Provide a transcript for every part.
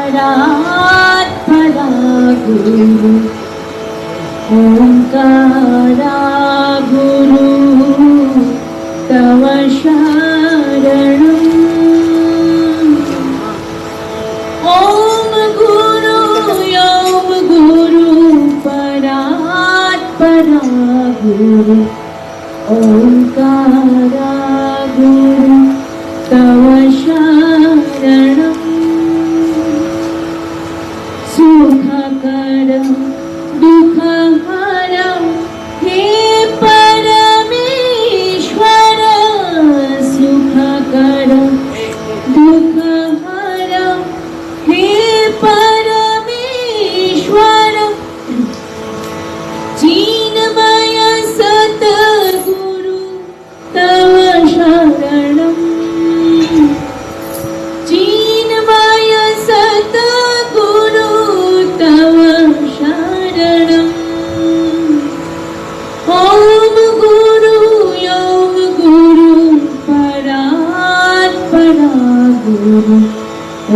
परात् परा गुरु ओंकारा गुरु तव शरणम् ओम गुरु परात् परा गुरु ओंकारा गुरु तव शरणम् सुखकरं दुःखहरं हे परमेश्वर सुखकरं दुःखहरं हे परमेश्वर चिन्मय सद्गुरु तव शरणम् चिन्मय सद्गुरु तव शरणम् ओम गुरु परात् परा गुरु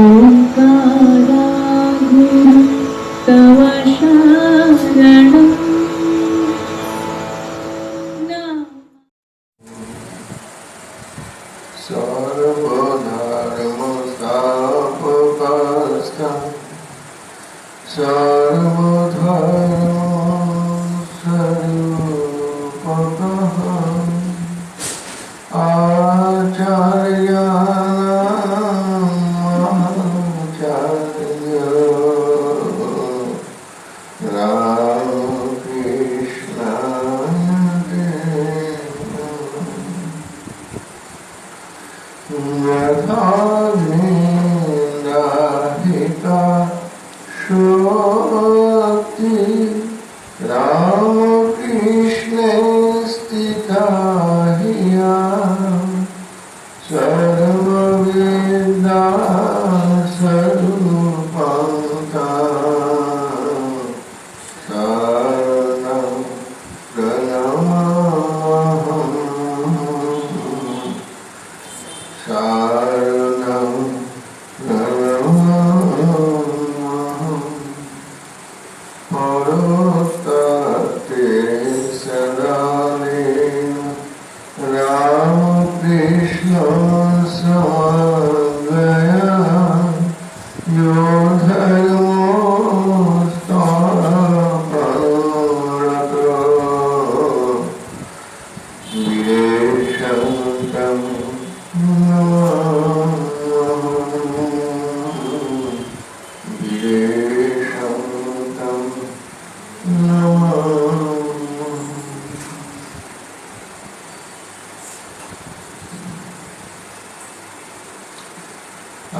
ओंकारा गुरु तव शरणम्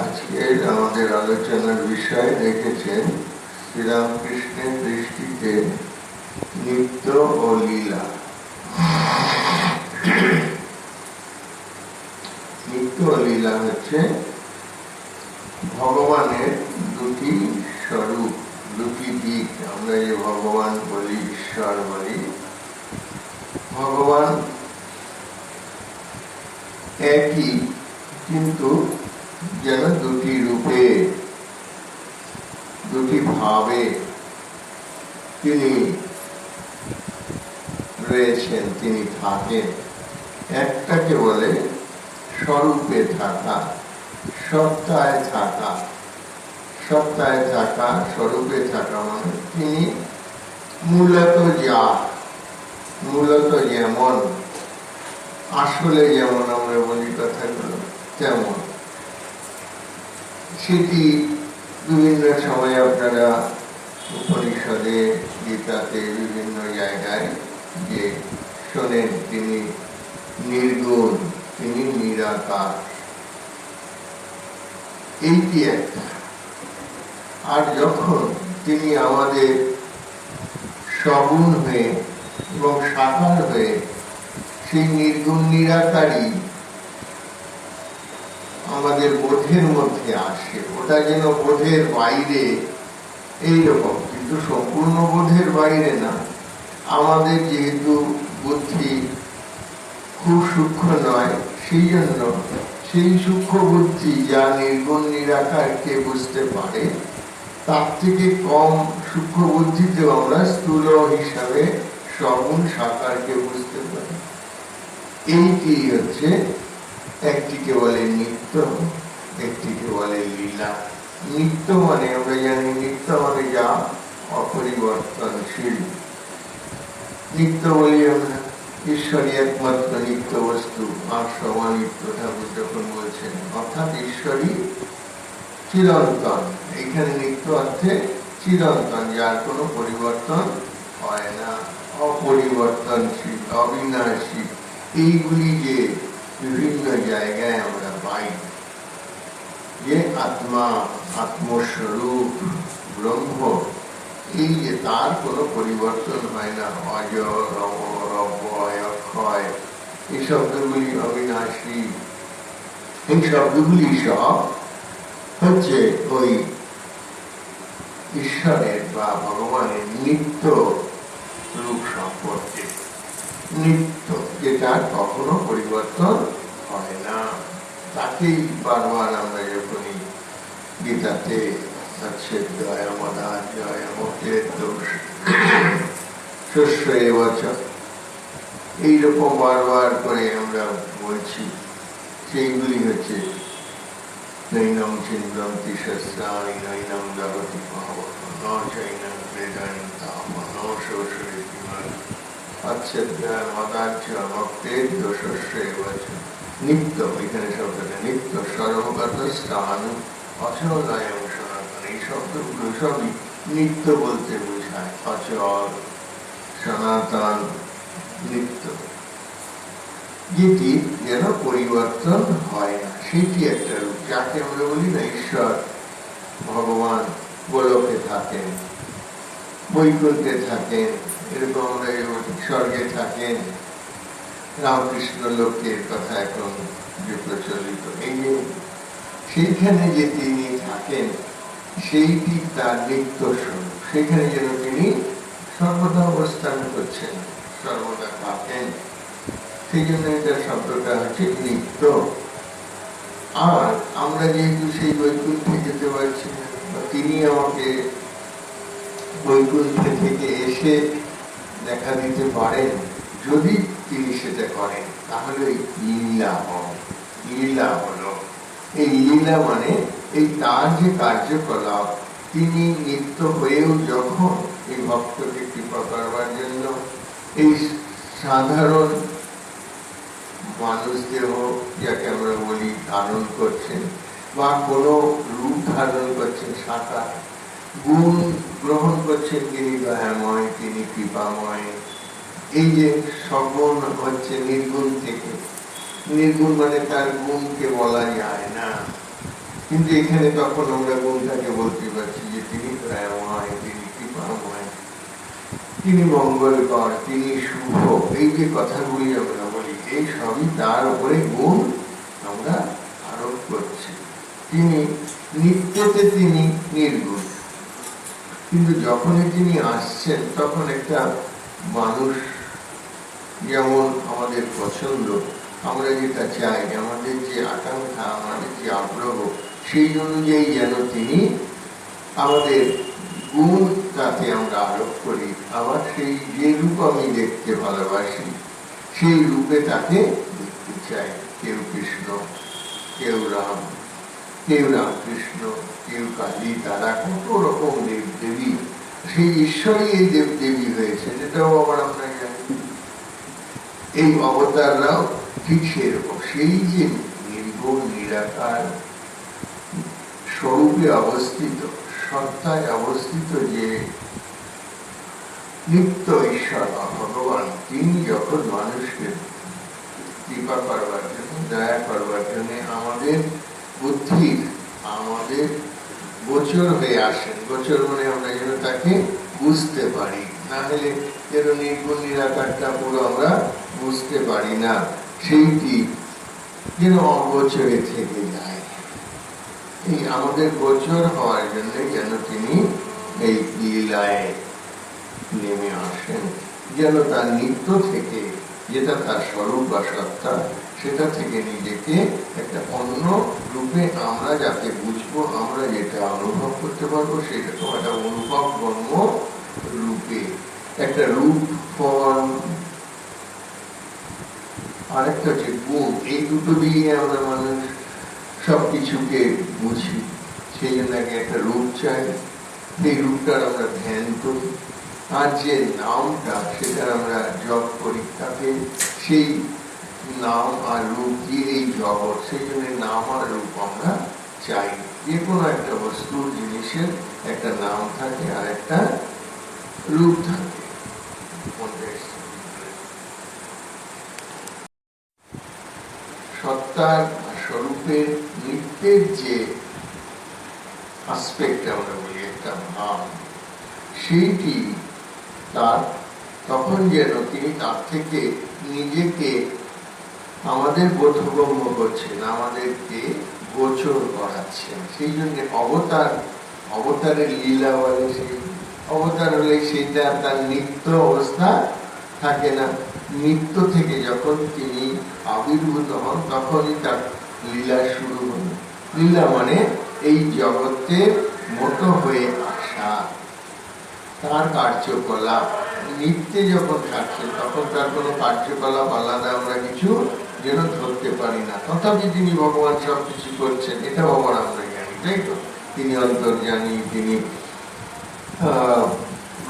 আজকের আমাদের আলোচনার বিষয় রেখেছেন শ্রীরামকৃষ্ণের দৃষ্টিতে নিত্য ও লীলা। নিত্য ও লীলা হচ্ছে ভগবানের দুটি স্বরূপ, দুটি দিক। আমরা যে ভগবান বলি, ঈশ্বর বলি, ভগবান একই, কিন্তু যেন দুটি রূপে, দুটি ভাবে তিনি রয়েছেন, তিনি থাকেন। একটাকে বলে স্বরূপে থাকা, সত্তায় থাকা। সত্তায় থাকা, স্বরূপে থাকা মানে তিনি মূলত যা, মূলত যেমন, আসলে যেমন আমরা বলি কথাগুলো তেমন। সেটি বিভিন্ন সময় আপনারা উপনিষদে, গীতাতে, বিভিন্ন জায়গায় যে শোনেন তিনি নির্গুণ, তিনি নিরাকার, এইটি একটা। আর যখন তিনি আমাদের সগুণ হয়ে এবং সাকার হয়ে সেই নির্গুণ নিরাকারই আমাদের বোধের মধ্যে আসে, ওটা যেন বোধের বাইরে, এইরকম, কিন্তু সম্পূর্ণ বোধের বাইরে না। আমাদের যেহেতু বুদ্ধি খুব সূক্ষ্ম নয়, সেই জন্য সেই সূক্ষ্ম বুদ্ধি যা নির্গুণ নিরাকারকে বুঝতে পারে, তার থেকে কম সূক্ষ্ম বুদ্ধিতেও আমরা স্থূল হিসাবে সগুণ সাকারকে বুঝতে পারি। এইটি হচ্ছে, একটিকে বলে নিত্য, একটিকে বলে লীলা। নিত্য মানে আমরা জানি, নিত্য মানে যা অপরিবর্তনশীল। নিত্য বলি আমরা, ঈশ্বরই একমাত্র নিত্য বস্তু। আর সমানিত্য ঠাকুর যখন বলছেন, অর্থাৎ ঈশ্বরই চিরন্তন। এখানে নিত্য অর্থে চিরন্তন, যার কোনো পরিবর্তন হয় না, অপরিবর্তনশীল, অবিনাশী। এইগুলি যে বিভিন্ন জায়গায় আমরা পাই, যে আত্মা, আত্মস্বরূপ ব্রহ্ম, এই যে তার কোনো পরিবর্তন হয় না, অজর, অমর, অব্যয়, অক্ষয়, এই শব্দগুলি অবিনাশী। এই শব্দগুলি সব হচ্ছে ওই ঈশ্বরের বা ভগবানের নিত্য রূপ সম্পর্কে। নিত্য, যেটা কখনো পরিবর্তন হয় না, তাকেই বারবার আমরা যখনই গীতাতে জয় মদার জয় মুক্তের দোষ শস্য এবছর এইরকম বারবার করে আমরা বলছি, সেইগুলি হচ্ছে নৈনম চিন্তি শস্ত্রাণি নৈনম জগতি পাবন ন চৈনম বেদানি তাপন শোষয়িমান অচ্ছেদ্যয় মদার্য ভক্তের দোষস্য এবছর। নিত্য, এখানে শব্দটা নিত্য, সর্বগত স্থান অচলায়ং সনাতন। এই শব্দগুলো সবই নিত্য বলতে বোঝায়, অচল, সনাতন, নিত্য, যেটি যেন পরিবর্তন হয় না। সেটি একটা রূপ, যাকে আমরা বলি না ঈশ্বর ভগবান গোলকে থাকেন, বৈকুণ্ঠে থাকেন, এরকম আমরা স্বর্গে থাকেন, রামকৃষ্ণ লোকের কথা এখন যে প্রচলিত, এই যে সেইখানে যে তিনি থাকেন, সেইটি তার নিত্য স্বরূপ। সেখানে যেন তিনি সর্বদা অবস্থান করছেন, সর্বদা থাকেন। সেই জন্য এটা শব্দটা হচ্ছে নিত্য। আর আমরা যেহেতু সেই বৈকুণ্ঠে যেতে পারছি না, তিনি আমাকে বৈকুণ্ঠে থেকে এসে দেখা দিতে পারেন, যদি তিনি সেটা করেন, তাহলে লীলা হয়। লীলা হলো, এই লীলা মানে এই তার যে কার্যকলাপ, তিনি নিত্য হয়েও যখন এই ভক্তকে কৃপা করবার জন্য এই সাধারণ মানুষ দেহ, যাকে আমরা বলি, ধারণ করছেন, বা কোনো রূপ ধারণ করছেন, সাকার গুণ গ্রহণ করছেন, তিনি দয়াময়, তিনি কৃপাময়। এই যে সগুণ হচ্ছে নির্গুণ থেকে, নির্গুণ মানে তার গুণকে বলা যায় না, কিন্তু এখানে তখন আমরা গুণটাকে বলতে পারছি যে তিনি দয়াময়, তিনি কৃপাময়, তিনি মঙ্গলকর, তিনি শুভ। এই যে কথাগুলি আমরা বলি, এই সবই তার উপরে গুণ আমরা আরোপ করছি। তিনি নিত্যতে তিনি নির্গুণ, কিন্তু যখনই তিনি আসছেন, তখন একটা মানুষ যেমন আমাদের পছন্দ, আমরা যেটা চাই, আমাদের যে আকাঙ্ক্ষা, আমাদের যে আগ্রহ, সেই অনুযায়ী যেন তিনি আমাদের গুণ তাতে আমরা আরোপ করি। আবার সেই যে রূপ আমি দেখতে ভালোবাসি, সেই রূপে তাকে দেখতে চাই। কেউ কৃষ্ণ, কেউ রাম, কেউ রামকৃষ্ণ, কেউ কালী, তারা কত রকম দেব দেবী। সেই ঈশ্বরই এই দেব দেবী হয়েছে, যেটাও আবার আমরা জানি। এই অবতাররাও ঠিক সেরকম, সেই যে নির্গুণ নিরাকার স্বরূপে অবস্থিত, সত্তায় অবস্থিত যে নিত্য ঈশ্বর বা ভগবান, তিনি যখন মানুষকে কৃপা করবার জন্য, দয়া করবার জন্য আমাদের বুদ্ধির, আমাদের গোচর হয়ে আসেন। গোচর মানে আমরা যেন তাকে বুঝতে পারি, না হলে যেন নির্গুণ নিরাকারটা পুরো আমরা বুঝতে পারি না, সেইটি যেন অগোচরে থেকে যায়। এই আমাদের গোচর হওয়ার জন্য যেন তিনি এই লীলায় নেমে আসেন, যেন তার নিত্য থেকে, যেটা তার স্বরূপ বা সত্তা, সেটা থেকে নিজেকে একটা অন্য রূপে আমরা যাতে বুঝবো, আমরা যেটা অনুভব করতে পারবো, সেটা তো একটা অনুভব গম্য রূপে, একটা রূপ ফর্ম, আরেকটা হচ্ছে গুণ। এই দুটো দিয়ে আমরা মানুষ সবকিছুকে বুঝি। সেই জন্য আগে একটা রূপ চাই, সেই রূপটার আমরা ধ্যান করি, আর যে নামটা সেটা আমরা জপ করি, তাতে সেই নাম আর রূপ দিয়ে এই জগৎ, সেই জন্য নাম আর রূপ আমরা চাই। যে কোনো একটা বস্তুর, জিনিসের একটা নাম থাকে আর একটা রূপ থাকে। সত্তার স্বরূপের নিত্যের যে আসপেক্ট আমরা বলি, একটা ভাব, সেইটি তার তখন যেন তিনি তার থেকে নিজেকে আমাদের বোধগম্য করছেন, আমাদেরকে গোচর করাচ্ছেন। সেই জন্য অবতারের লীলা বলে, সেই অবতার হলে সেটা তার নিত্য অবস্থা থাকে না। নিত্য থেকে যখন তিনি আবির্ভূত হন তখনই তার লীলা শুরু হল। লীলা মানে এই জগতের মতো হয়ে আসা, তার কার্যকলাপ। নিত্যে যখন থাকছে তখন তার কোনো কার্যকলাপ আলাদা আমরা কিছু যেন ধরতে পারি না, তথাপি তিনি ভগবান সবকিছু করছেন, এটা ভগবান আমরা জানি, তাই তো? তিনি অন্তর্জামী, তিনি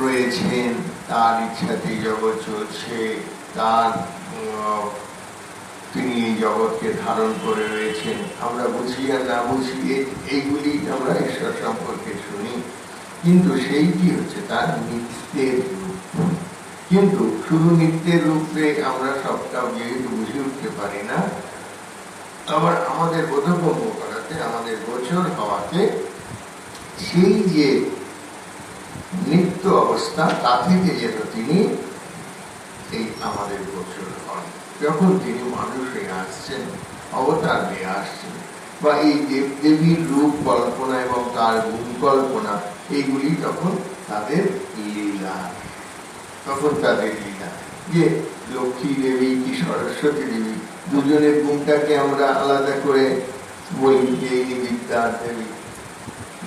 রয়েছেন, তার ইচ্ছাতেই জগৎ চলছে, তার তিনি এই জগৎকে ধারণ করে রয়েছেন। আমরা বুঝি আর না বুঝি, এইগুলি আমরা ঈশ্বর সম্পর্কে শুনি, কিন্তু সেইটি হচ্ছে তার নিত্যের রূপ। কিন্তু শুধু নিত্যের রূপে আমরা সবটা যেহেতু বুঝে উঠতে পারি না, আবার আমাদের বোধগম্য করাতে, আমাদের গোচর হওয়াতে সেই যে নিত্য অবস্থা, তা থেকে যেন তিনি এই আমাদের গোচর হন। যখন তিনি মানুষ হয়ে আসছেন, অবতার হয়ে আসছেন, বা এই দেবদেবীর রূপ কল্পনা এবং তার গুণ কল্পনা, এইগুলি তখন তাদের লীলা। তখন তাদের লীলা যে লক্ষ্মী দেবী কি সরস্বতী দেবী, দুজনের গুণটাকে আমরা আলাদা করে বলি যে ইনি বিদ্যার দেবী,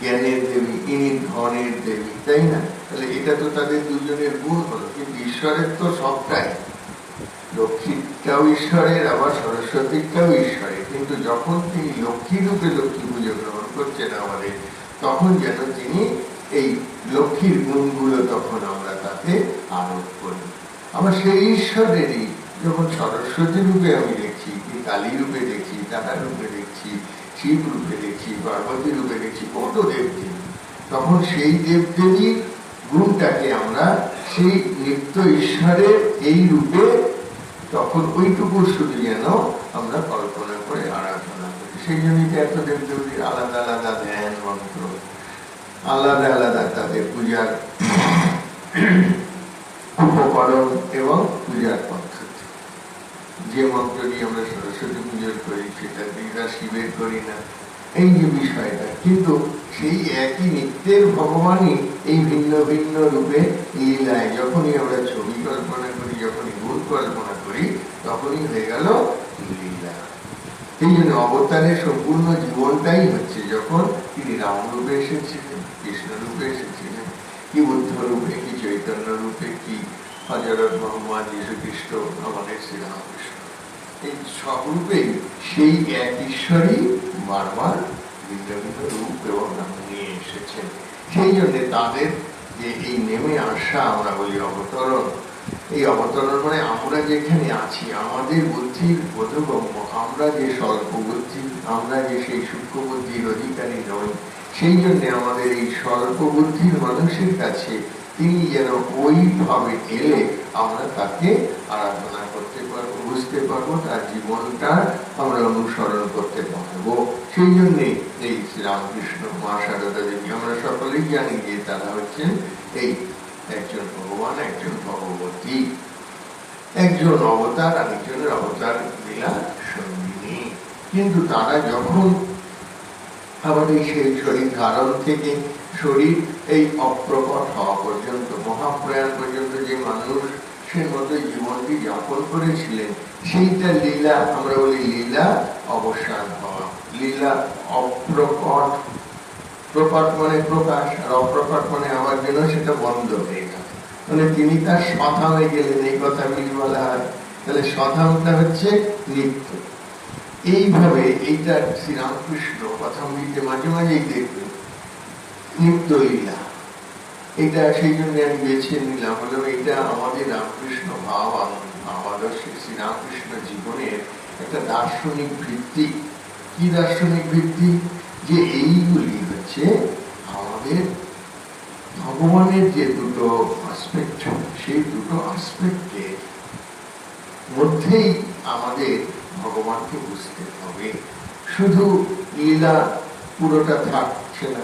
জ্ঞানের দেবী, ইনি ধনের দেবী, তাই না? তাহলে এটা তো তাদের দুজনের গুণ হলো। কিন্তু ঈশ্বরের তো সবটাই, লক্ষ্মীটাও ঈশ্বরের, আবার সরস্বতীটাও ঈশ্বরের। কিন্তু যখন তিনি লক্ষ্মী রূপে লক্ষ্মী পুজো গ্রহণ করছেন আমাদের, তখন যেন তিনি এই লক্ষ্মীর গুণগুলো তখন আমরা তাতে আরোপ করি। আবার সেই ঈশ্বরেরই যখন সরস্বতী রূপে আমি দেখছি, কালী রূপে দেখছি, তারা রূপে দেখছি, শিব রূপে দেখছি, পার্বতী রূপে দেখছি, কত দেবদেবী, তখন সেই দেবদেবীর গুণটাকে আমরা সেই নিত্য ঈশ্বরের এই রূপে তখন ওইটুকু শুধু যেন আমরা কল্পনা করে আরাধনা করি। সেই জন্যই এত দেবদেবীর আলাদা আলাদা ধ্যান মন্ত্র, আলাদা আলাদা তাদের পূজার উপকরণ এবং পূজার পদ্ধতি। যে মন্ত্র দিয়ে আমরা সরস্বতী পুজোর করি, সেটা দিয়ে শিবের করি না, এই যে বিষয়টা। কিন্তু সেই একই নিত্যের ভগবানই এই ভিন্ন ভিন্ন রূপে লীলায়, যখনই আমরা ছবি কল্পনা করি, যখনই গুণ কল্পনা করি, তখনই হয়ে গেল লীলা। এই জন্য অবতারের সম্পূর্ণ জীবনটাই হচ্ছে যখন তিনি রাম রূপে এসেছিলেন, কৃষ্ণ রূপে এসেছিলেন, কি বুদ্ধ রূপে, কি চৈতন্য রূপে, কি হযরত মুহাম্মদ যীশু খ্রিস্ট, আমাদের শ্রীরামকৃষ্ণ, এই সব রূপেই সেই এক ঈশ্বরই বারবার ভিন্ন ভিন্ন রূপ এবং নাম নিয়ে এসেছেন। সেই জন্য তাদের যে এই নেমে আসা আমরা বলি অবতরণ, এই অবতরণ মানে আমরা যেখানে আছি, আমাদের বুদ্ধির বোধগম্য, আমরা যে স্বল্প বুদ্ধি, আমরা যে সেই সূক্ষ্ম বুদ্ধির অধিকারী নই, সেই জন্য আমাদের এই স্বল্প বুদ্ধির মানুষের কাছে তিনি যেন ওইভাবে এলে আমরা তাকে আরাধনা করতে পারবো, বুঝতে পারবো, তার জীবনটা আমরা অনুসরণ করতে পারবো। সেই জন্যে এই শ্রীরামকৃষ্ণ, মা সারদা দেবী, আমরা সকলেই জানি যে তারা হচ্ছেন এই একজন ভগবান, একজন ভগবতী, একজন অবতার আর একজনের অবতার লীলা সঙ্গিনী। কিন্তু তারা যখন আমাদের সেই শরীর ধারণ থেকে শরীর এই অপ্রকট হওয়া পর্যন্ত, মহাপ্রয়াণ পর্যন্ত যে মানুষ সে মতো জীবনটি যাপন করেছিলেন, সেইটা লীলা, আমরা বলি লীলা অবসান হওয়া। লীলা অপ্রকট, প্রকট মানে প্রকাশ, আর অপ্রকট মানে আবার যেন সেটা বন্ধ হয়ে গেল, মানে তিনি তার স্বধামে গেলেন, এই কথা বলা হয়। তাহলে স্বধামটা হচ্ছে নিত্য। এইভাবে এইটা শ্রীরামকৃষ্ণ কথামৃতে মাঝে মাঝেই দেখবেন নিত্য লীলা। এটা সেই জন্য আমি বেছে নিলাম, হলো এটা আমাদের রামকৃষ্ণ ভাব আদর্শে শ্রীরামকৃষ্ণ জীবনের একটা দার্শনিক ভিত্তি। কি দার্শনিক ভিত্তি? যে এইগুলি হচ্ছে আমাদের ভগবানের যে দুটো আসপেক্ট, সেই দুটো আসপেক্টের মধ্যেই আমাদের ভগবানকে বুঝতে হবে। শুধু লীলা পুরোটা থাকছে না,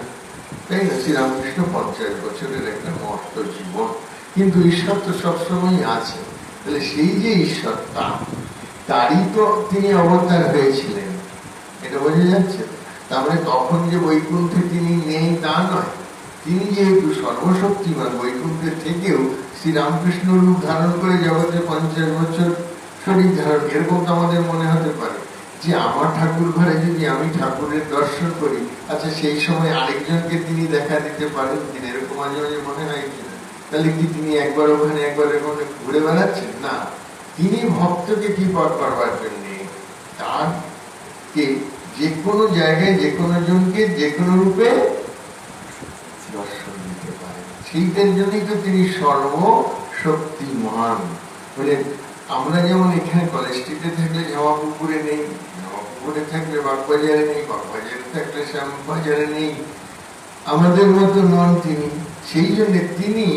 তাই না? শ্রীরামকৃষ্ণ 50 বছরের একটা মস্ত জীবন, কিন্তু ঈশ্বর তো সবসময় আছে। তাহলে সেই যে ঈশ্বর, তারই তো তিনি অবতার হয়েছিলেন, এটা বোঝা যাচ্ছে। তারপরে তখন যে বৈকুণ্ঠে তিনি নেই তা নয়, তিনি যেহেতু সর্বশক্তিমান, বৈকুণ্ঠের থেকেও শ্রীরামকৃষ্ণ রূপ ধারণ করে জগতে 50 বছর শরীর ধারণ। এরকম তো আমাদের মনে হতে পারে যে আমার ঠাকুর ঘরে যদি আমি ঠাকুরের দর্শন করি, আচ্ছা সেই সময় আরেকজনকে তিনি দেখা দিতে পারেন কিনা, এরকম মাঝে মাঝে মনে হয় কিনা? তাহলে কি তিনি একবার ওখানে একবার ওখানে ঘুরে বেড়াচ্ছেন? না, তিনি ভক্তকে কি করবার জন্য তারকে যে কোনো জায়গায় যে কোনো জনকে যে কোনো রূপে দর্শন দিতে পারেন। সেইটার জন্যই তো তিনি সর্বশক্তিমান। বলে আমরা যেমন এখানে কলেজ স্ট্রিটে থাকলে জামাপুকুরে নেই, জামাপুকুরে থাকলে বাগবাজারে নেই, বাগবাজারে থাকলে শ্যামবাজারে নেই, আমাদের মতো নন তিনি। সেই জন্য তিনি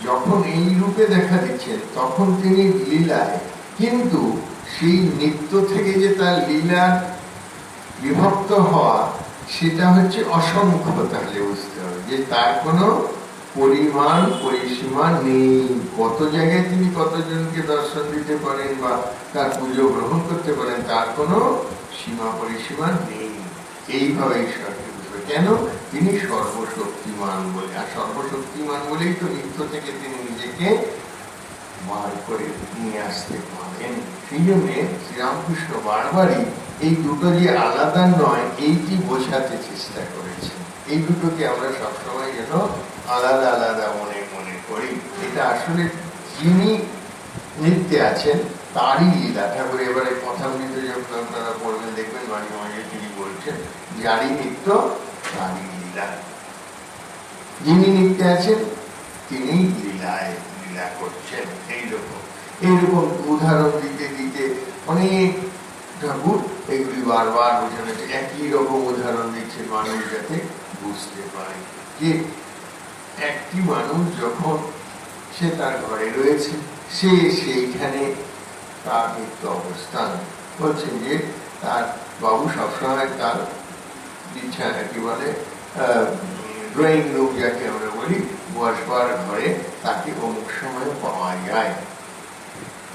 যখন এই রূপে দেখা দিচ্ছেন তখন তিনি লীলায়, কিন্তু সেই নিত্য থেকে যে তার লীলার বিভক্ত হওয়া, সেটা হচ্ছে অসংখ্য। তাহলে বুঝতে হবে যে তার কোনো পরিমাণ পরিসীমা নেই। কত জায়গায় তিনি কতজনকে দর্শন দিতে পারেন বা তার পুজো গ্রহণ করতে পারেন, তার কোনো সীমা পরিসীমা নেই। এইভাবে ঈশ্বরকে বুঝবে। কেন? তিনি সর্বশক্তিমান বলে, আর সর্বশক্তিমান বলেই তো নিত্য থেকে তিনি নিজেকে বার করে নিয়ে আসতে পারেন। সেই জন্য শ্রীরামকৃষ্ণ বারবারই এই দুটো যে আলাদা নয়, এইটি বোঝাতে চেষ্টা করেছেন। এই দুটোকে আমরা সবসময় যেন আলাদা আলাদা মনে মনে করি। এটা আসলে যিনি নৃত্যে আছেন তারই লীলা। ঠাকুর এবারে কথামৃতে যখন আপনারা পড়বেন দেখবেন মাঝে মাঝে তিনি বলছেন যারই নৃত্য তারই লীলা। যিনি নৃত্যে আছেন তিনি লীলায় লীলা করছেন। এইরকম উদাহরণ দিতে দিতে অনেক ঠাকুর এগুলি বারবার বোঝানো, একই রকম উদাহরণ দিচ্ছে মানুষ যাতে বুঝতে পারে যে একটি মানুষ যখন সে তার ঘরে রয়েছে, সে সেইখানে তার নিত্য অবস্থান বলছে যে তার বাবু সবসময় তার ইচ্ছা কি বলে ড্রয়িং রুম যাকে আমরা বলি, বসবার ঘরে তাকে অমুক সময় পাওয়া যায়।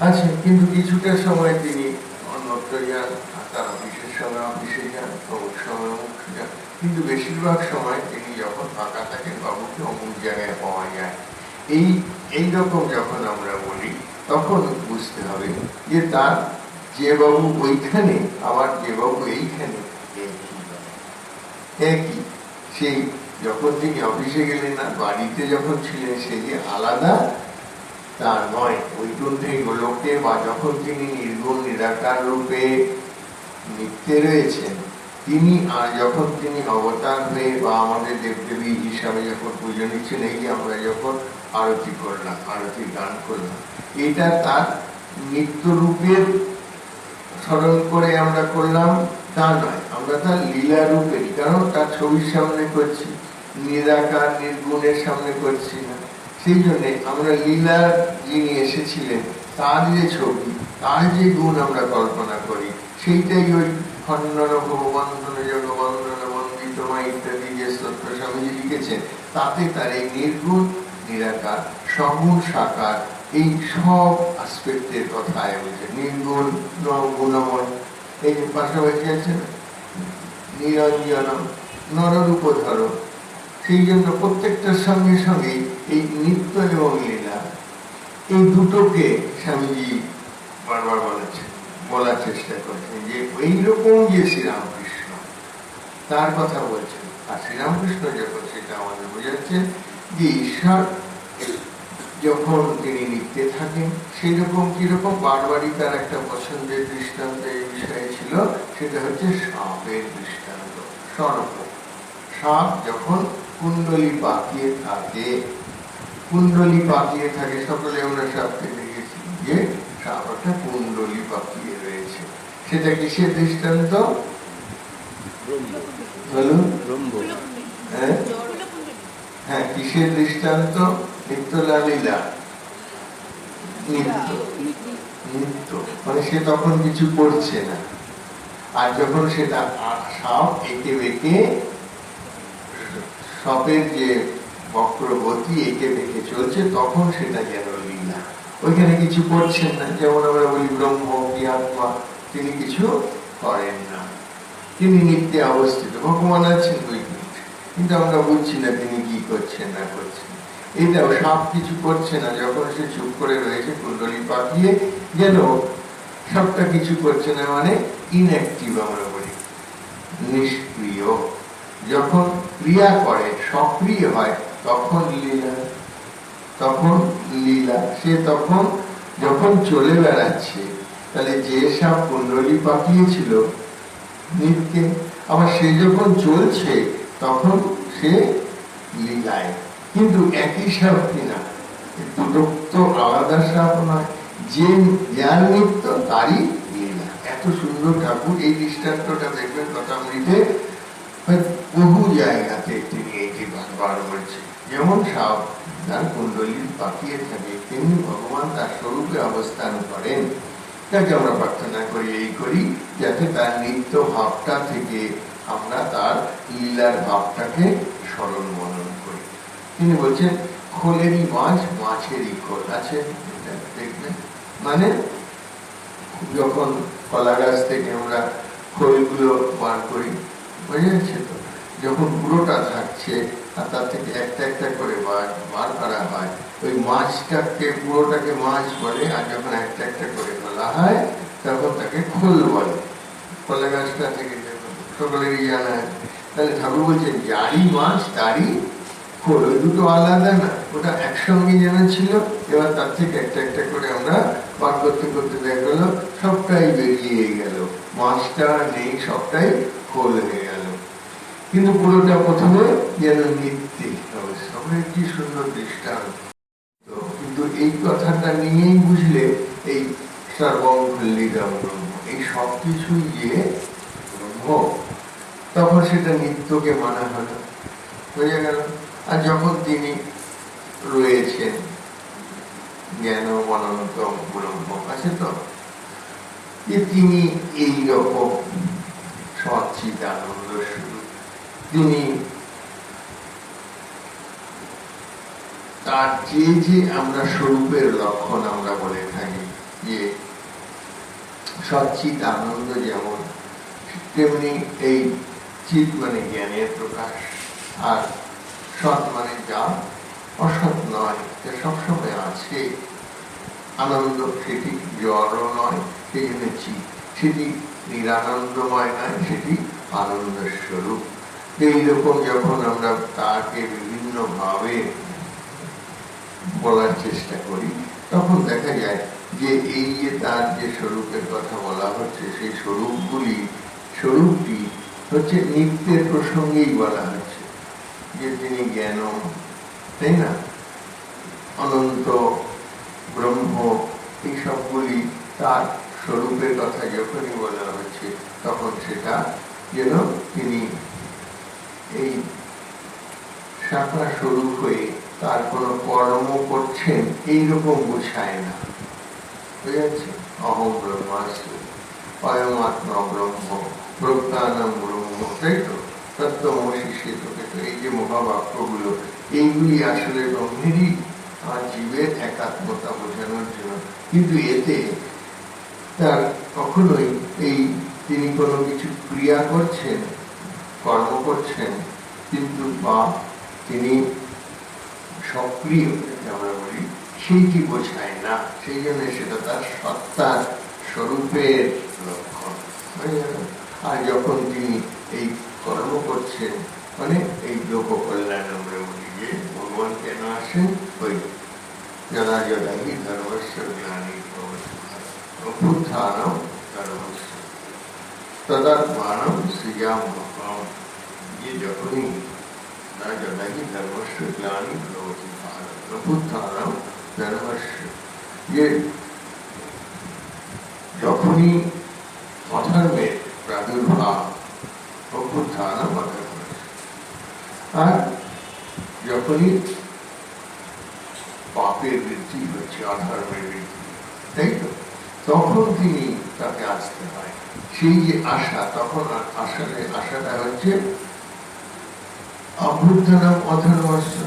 আচ্ছা, কিন্তু কিছুটা সময় তিনি অন্যত্র যান, তার অফিসের সময় অফিসে যান, অমুক সময় অমুক যান, কিন্তু বেশিরভাগ সময় তিনি যখন ফাঁকা থাকেন বাবুকে অমুক জায়গায় পাওয়া যায়। এইরকম যখন আমরা বলি তখন বুঝতে হবে যে তার যে বাবু ওইখানে আবার যে বাবু এইখানে একই। সেই যখন তিনি অফিসে গেলেন না, বাড়িতে যখন ছিলেন, সে যে আলাদা তা নয়। বৈকুণ্ঠে গোলকে বা যখন তিনি নির্গুণ নিরাকার রূপে নিত্যে রয়েছেন তিনি, আর যখন তিনি অবতার হয়ে বা আমাদের দেবদেবী হিসাবে যখন পুজো নিচ্ছেন, এই যে আমরা যখন আরতি করলাম, আরতি গান করলাম, এটা তার নিত্য রূপের স্মরণ করে আমরা করলাম তা নয়, আমরা তার লীলা রূপেরই, কারণ তার ছবির সামনে করছি, নিরাকার নির্গুণের সামনে করছি না। সেই জন্য আমরা লীলার যিনি এসেছিলেন তার যে ছবি, তার যে গুণ আমরা কল্পনা করি, সেইটাই ওই খণ্ডন ভগবন্ধন জগবন্ধন বন্দিতমা ইত্যাদি যে স্তোত্র স্বামীজি লিখেছেন, তাতে তার এই নির্গুণ নিরাকার সগুণ সাকার এই সব আসপেক্টের কথায় বলছে। নির্গুণ গুণময়, এই যে পাশাপাশি আছে নিরঞ্জন নররূপধর, সেই জন্য প্রত্যেকটার সঙ্গে সঙ্গে এই নিত্য এবং লীলা, এই দুটোকে স্বামীজি বারবার বলেছেন। বলার চেষ্টা করছেন যে এইরকম যে শ্রীরামকৃষ্ণ তার কথা বলছেন। আর শ্রীরামকৃষ্ণ যখন সেটা আমাদের বোঝাচ্ছেন যে ঈশ্বর যখন তিনি লিখতে থাকেন সেই রকম কিরকম বারবারই তার একটা পছন্দের দৃষ্টান্ত এই বিষয়ে ছিল, সেটা হচ্ছে সাপের দৃষ্টান্ত। সর্প, সাপ যখন কুণ্ডলী পাকিয়ে থাকে, কুণ্ডলী পাকিয়ে থাকে, সকলে আমরা সাপকে দেখেছি যে সাপ একটা কুণ্ডলী পাকিয়ে রয়েছে, সেটা কিসের দৃষ্টান্ত বলুন? হ্যাঁ, কিসের দৃষ্টান্ত? নিত্যলীলা, নিত্য নিত্য, মানে সে তখন কিছু করছে না। আর যখন সেটা সাপ এঁকে বেঁকে, সাপের যে বক্রগতি এঁকে বেঁকে চলছে, তখন সেটা যেন লীলা, ওইখানে কিছু করছেন না। যেমন আমরা বলি ব্রহ্ম কি আত্মা, তিনি কিছু করেন না, তিনি নিত্যে অবস্থিত, ভগবান আছেন কিন্তু আমরা বুঝছি না তিনি কি করছেন না করছেন। এটাও সাপ কিছু করছে না, যখন সে চুপ করে রয়েছে কুণ্ডলী পাকিয়ে, যেন সবটা কিছু করছে না, মানে ইনঅ্যাক্টিভ আমরা বলি, নিষ্ক্রিয়। যখন ক্রিয়া করে, সক্রিয় হয়, তখন লীলা, তখন লীলা। সে তখন যখন চলে বেড়াচ্ছে, তাহলে যে সাপ কুণ্ডলী পাকিয়েছিল নিত্যে, আবার সে যখন চলছে তখন সে লীলায়। কিন্তু একই সাপ কিনা, দুটো তো আলাদা সাপ নয়, যে যার নিত্য তারই লীলা। এত সুন্দর ঠাকুর এই দৃষ্টান্তটা দেখবেন কথামৃতে বহু জায়গাতে তিনি এইটি বারবার বলছেন। যেমন সাপ তার কুণ্ডলী পাকিয়ে থাকে, তেমনি ভগবান তার স্বরূপে অবস্থান করেন। তাকে আমরা প্রার্থনা করি, এই করি যাতে তার নিত্য ভাবটা থেকে আমরা তার লীলার ভাবটাকে স্মরণ মনন করি। তিনি বলছেন খোলেরই মাছ মাছেরই খোল আছে, দেখবেন মানে যখন কলা গাছ থেকে আমরা খোলগুলো বার করি, বোঝা যাচ্ছে তো, যখন পুরোটা থাকছে আর তার থেকে একটা একটা করে বার করা হয়, ওই মাছটাকে পুরোটাকে মাছ বলে, আর যখন একটা একটা করে তোলা হয় তখন তাকে খোল বলে। কলা গাছটা থেকে সকলেরই জানা আছে। তাহলে ঠাকুর বলছেন যারই মাছ তারই খোল, ওই দুটো আলাদা না, ওটা একসঙ্গে যেন ছিল। এবার তার থেকে একটা একটা করে আমরা বার করতে করতে দেখা গেল সবটাই বেরিয়ে গেল, মাছটা নেই, সবটাই খোল হয়ে গেল। কিন্তু পুরোটা প্রথমে যেন নিত্যে হবে, কি সুন্দর দৃষ্টান্ত। কিন্তু এই কথাটা নিয়েই বুঝলে এই সর্বং খল্লিদম ব্রহ্ম, এই সবকিছুই যে ব্রহ্ম, তখন সেটা নিত্যকে মানা হলো, বোঝা গেল। আর যখন তিনি রয়েছেন জ্ঞান অনন্তম ব্রহ্ম আছে, তো যে তিনি এইরকম সচ্চিদানন্দ স্বরূপ, তিনি তার যে যে আমরা স্বরূপের লক্ষণ আমরা বলে থাকি, যে সচ্চিদ আনন্দ যেমন, তেমনি এই চিৎ মানে জ্ঞানের প্রকাশ, আর সৎ মানে যা অসৎ নয়, যা সবসময় আছে, আনন্দ সেটি জড়ও নয়, সেই জন্য চিৎ, সেটি নিরানন্দময় নয়, সেটি আনন্দের স্বরূপ। এইরকম যখন আমরা তাকে বিভিন্ন ভাবে বলার চেষ্টা করি, তখন দেখা যায় যে এই যে তার যে স্বরূপের কথা বলা হচ্ছে, সেই স্বরূপটি হচ্ছে নিত্যের প্রসঙ্গেই বলা হচ্ছে, যে তিনি জ্ঞান, তাই না, অনন্ত ব্রহ্ম, এই সবগুলি তার স্বরূপের কথা যখনই বলা হচ্ছে, তখন সেটা যেন তিনি এই শাখা স্বরূপ হয়ে তার কোনো কর্ম করছেন এইরকম বোঝায় না, বুঝাচ্ছে। অহম ব্রহ্মাস্মি অয়মাত্মা ব্রহ্ম প্রজ্ঞানম ব্রহ্ম, তাই তো, তত্ত্বমসি সেতুকে, তো এই যে মহাবাক্যগুলো, এইগুলি আসলে ব্রহ্মেরই আর জীবের একাত্মতা বোঝানোর জন্য। কিন্তু এতে তার কখনোই এই তিনি কোনো কিছু ক্রিয়া করছেন, কর্ম করছেন, কিন্তু বা তিনি সক্রিয় আমরা বলি, সেইটি বোঝায় না। সেই জন্য সেটা তার সত্তার স্বরূপের লক্ষণ। আর যখন তিনি এই কর্ম করছেন, মানে এই লোক কল্যাণ আমরা বলি যে ভগবান কেন আসেন, ওই যদা যদা হি ধর্মস্য গ্লানি অভ্যুত্থানম ধর্মস্য তদাত্মানম সৃজামহম। ये যখনই না যদা হি ধর্মস্য গ্লানি ভবতি ভারত অভ্যুত্থানম ধর্মস্য, যে যখনই অধর্মের প্রাদুর্ভাব, অভ্যুত্থানম অধর্মস্য, আর যখনই পাপের বৃদ্ধি হচ্ছে, অধর্মের বৃদ্ধি, তাই তো, তখন তিনি তাকে আসতে হয়। সেই যে আশা, তখন আসলে আশাটা হচ্ছে অভ্যুত্থানম অধর্মস্য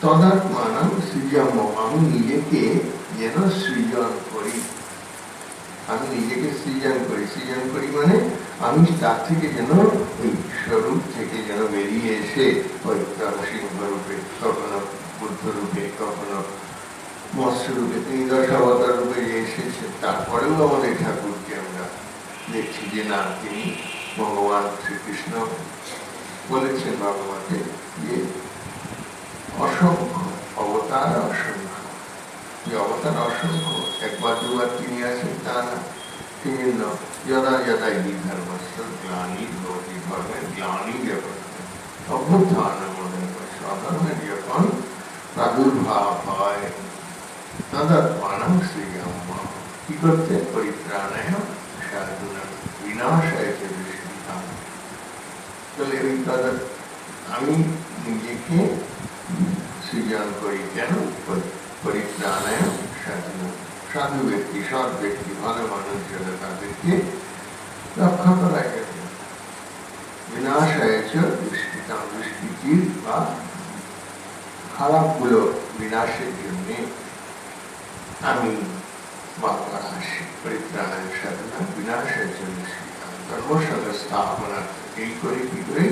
তদাত্মানম সৃজম। আমি নিজেকে যেন সৃজন করি, আমি নিজেকে সৃজন করি। সৃজন করি মানে আমি তার থেকে যেন ওই স্বরূপ থেকে যেন বেরিয়ে এসে ওই সিংহ রূপে, কখনো বুদ্ধ রূপে, কখনো মৎস্য রূপে, তিনি দশাবতার রূপে এসেছেন। তারপরেও আমাদের ঠাকুরকে আমরা দেখছি যে না, তিনি ভগবান শ্রীকৃষ্ণ বলেছেন ভগবতে যে অসংখ্য অবতার, অসংখ্য, যে অবতার অসংখ্য, একবার দুবার তিনি আছেন তা না। তিনি যদা যদা হি ধর্মস্য গ্লানি ভবতি, ধর্মের গ্লানি যখন, অভ্যুত্থান অধর্মের যখন প্রাদুর্ভাব হয়, তদাত্মানং সৃজামহম। কি করতে? পরিত্রাণায় সাধুনাং বিনাশায় চ দুষ্কৃতাম। তাহলে ওই আমি নিজেকে সৃজন করি কেন? পরিত্রাণায় সাধুনাং, সাধু ব্যক্তি, সৎ ব্যক্তি, ভালো মানুষ যারা, তাদেরকে রক্ষা করার জন্য। বিনাশায় চ দুষ্কৃতাম, দুষ্কৃতির বা খারাপগুলো বিনাশের জন্য আমি বারবার আসি। পরিত্রাণায় সাধনা বিনাশের জন্য ধর্ম সংস্থাপনার্থ, এই করে কি করে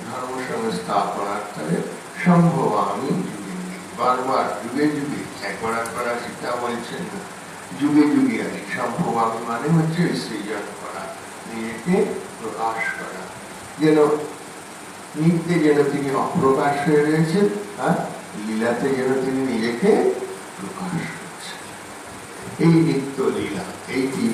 ধর্ম সংস্থাপনার্থে সম্ভব আমি যুগে যুগে, বারবার যুগে যুগে, একবার একবার আসি তা বলছেন না, যুগে যুগে আসি। সম্ভব আমি মানে হচ্ছে সৃজন করা, নিজেকে প্রকাশ করা, যেন নিত্যে যেন তিনি অপ্রকাশ হয়ে রয়েছেন, আর লীলাতে যেন তিনি নিজেকে প্রকাশ করছেন। এই নিত্য লীলা, এইটি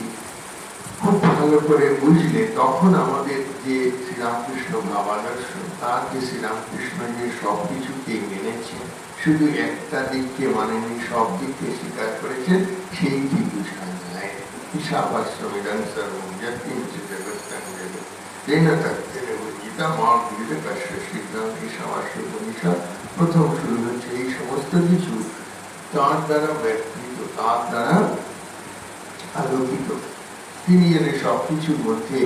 খুব ভালো করে বুঝলে তখন আমাদের যে শ্রীরামকৃষ্ণ ভাবাদর্শ, তার যে শ্রীরামকৃষ্ণ যে সবকিছুকে মেনেছেন, শুধু একটা দিককে মানেনি, সব দিককে স্বীকার করেছেন, সেইটি বুঝা যায়। ঈশাবাস্যমিদং সর্বং যৎকিঞ্চ জগৎ জগৎ তেন তত্ত্বেন গীতা মা বিবিধ কাশ্য সিদ্ধং। ঈশাবাস্য উপনিষদ প্রথম শুরু হচ্ছে এই সমস্ত কিছু তার দ্বারা ব্যক্তিত, তার দ্বারা আলোকিত। তিনি যেন সবকিছুর মধ্যে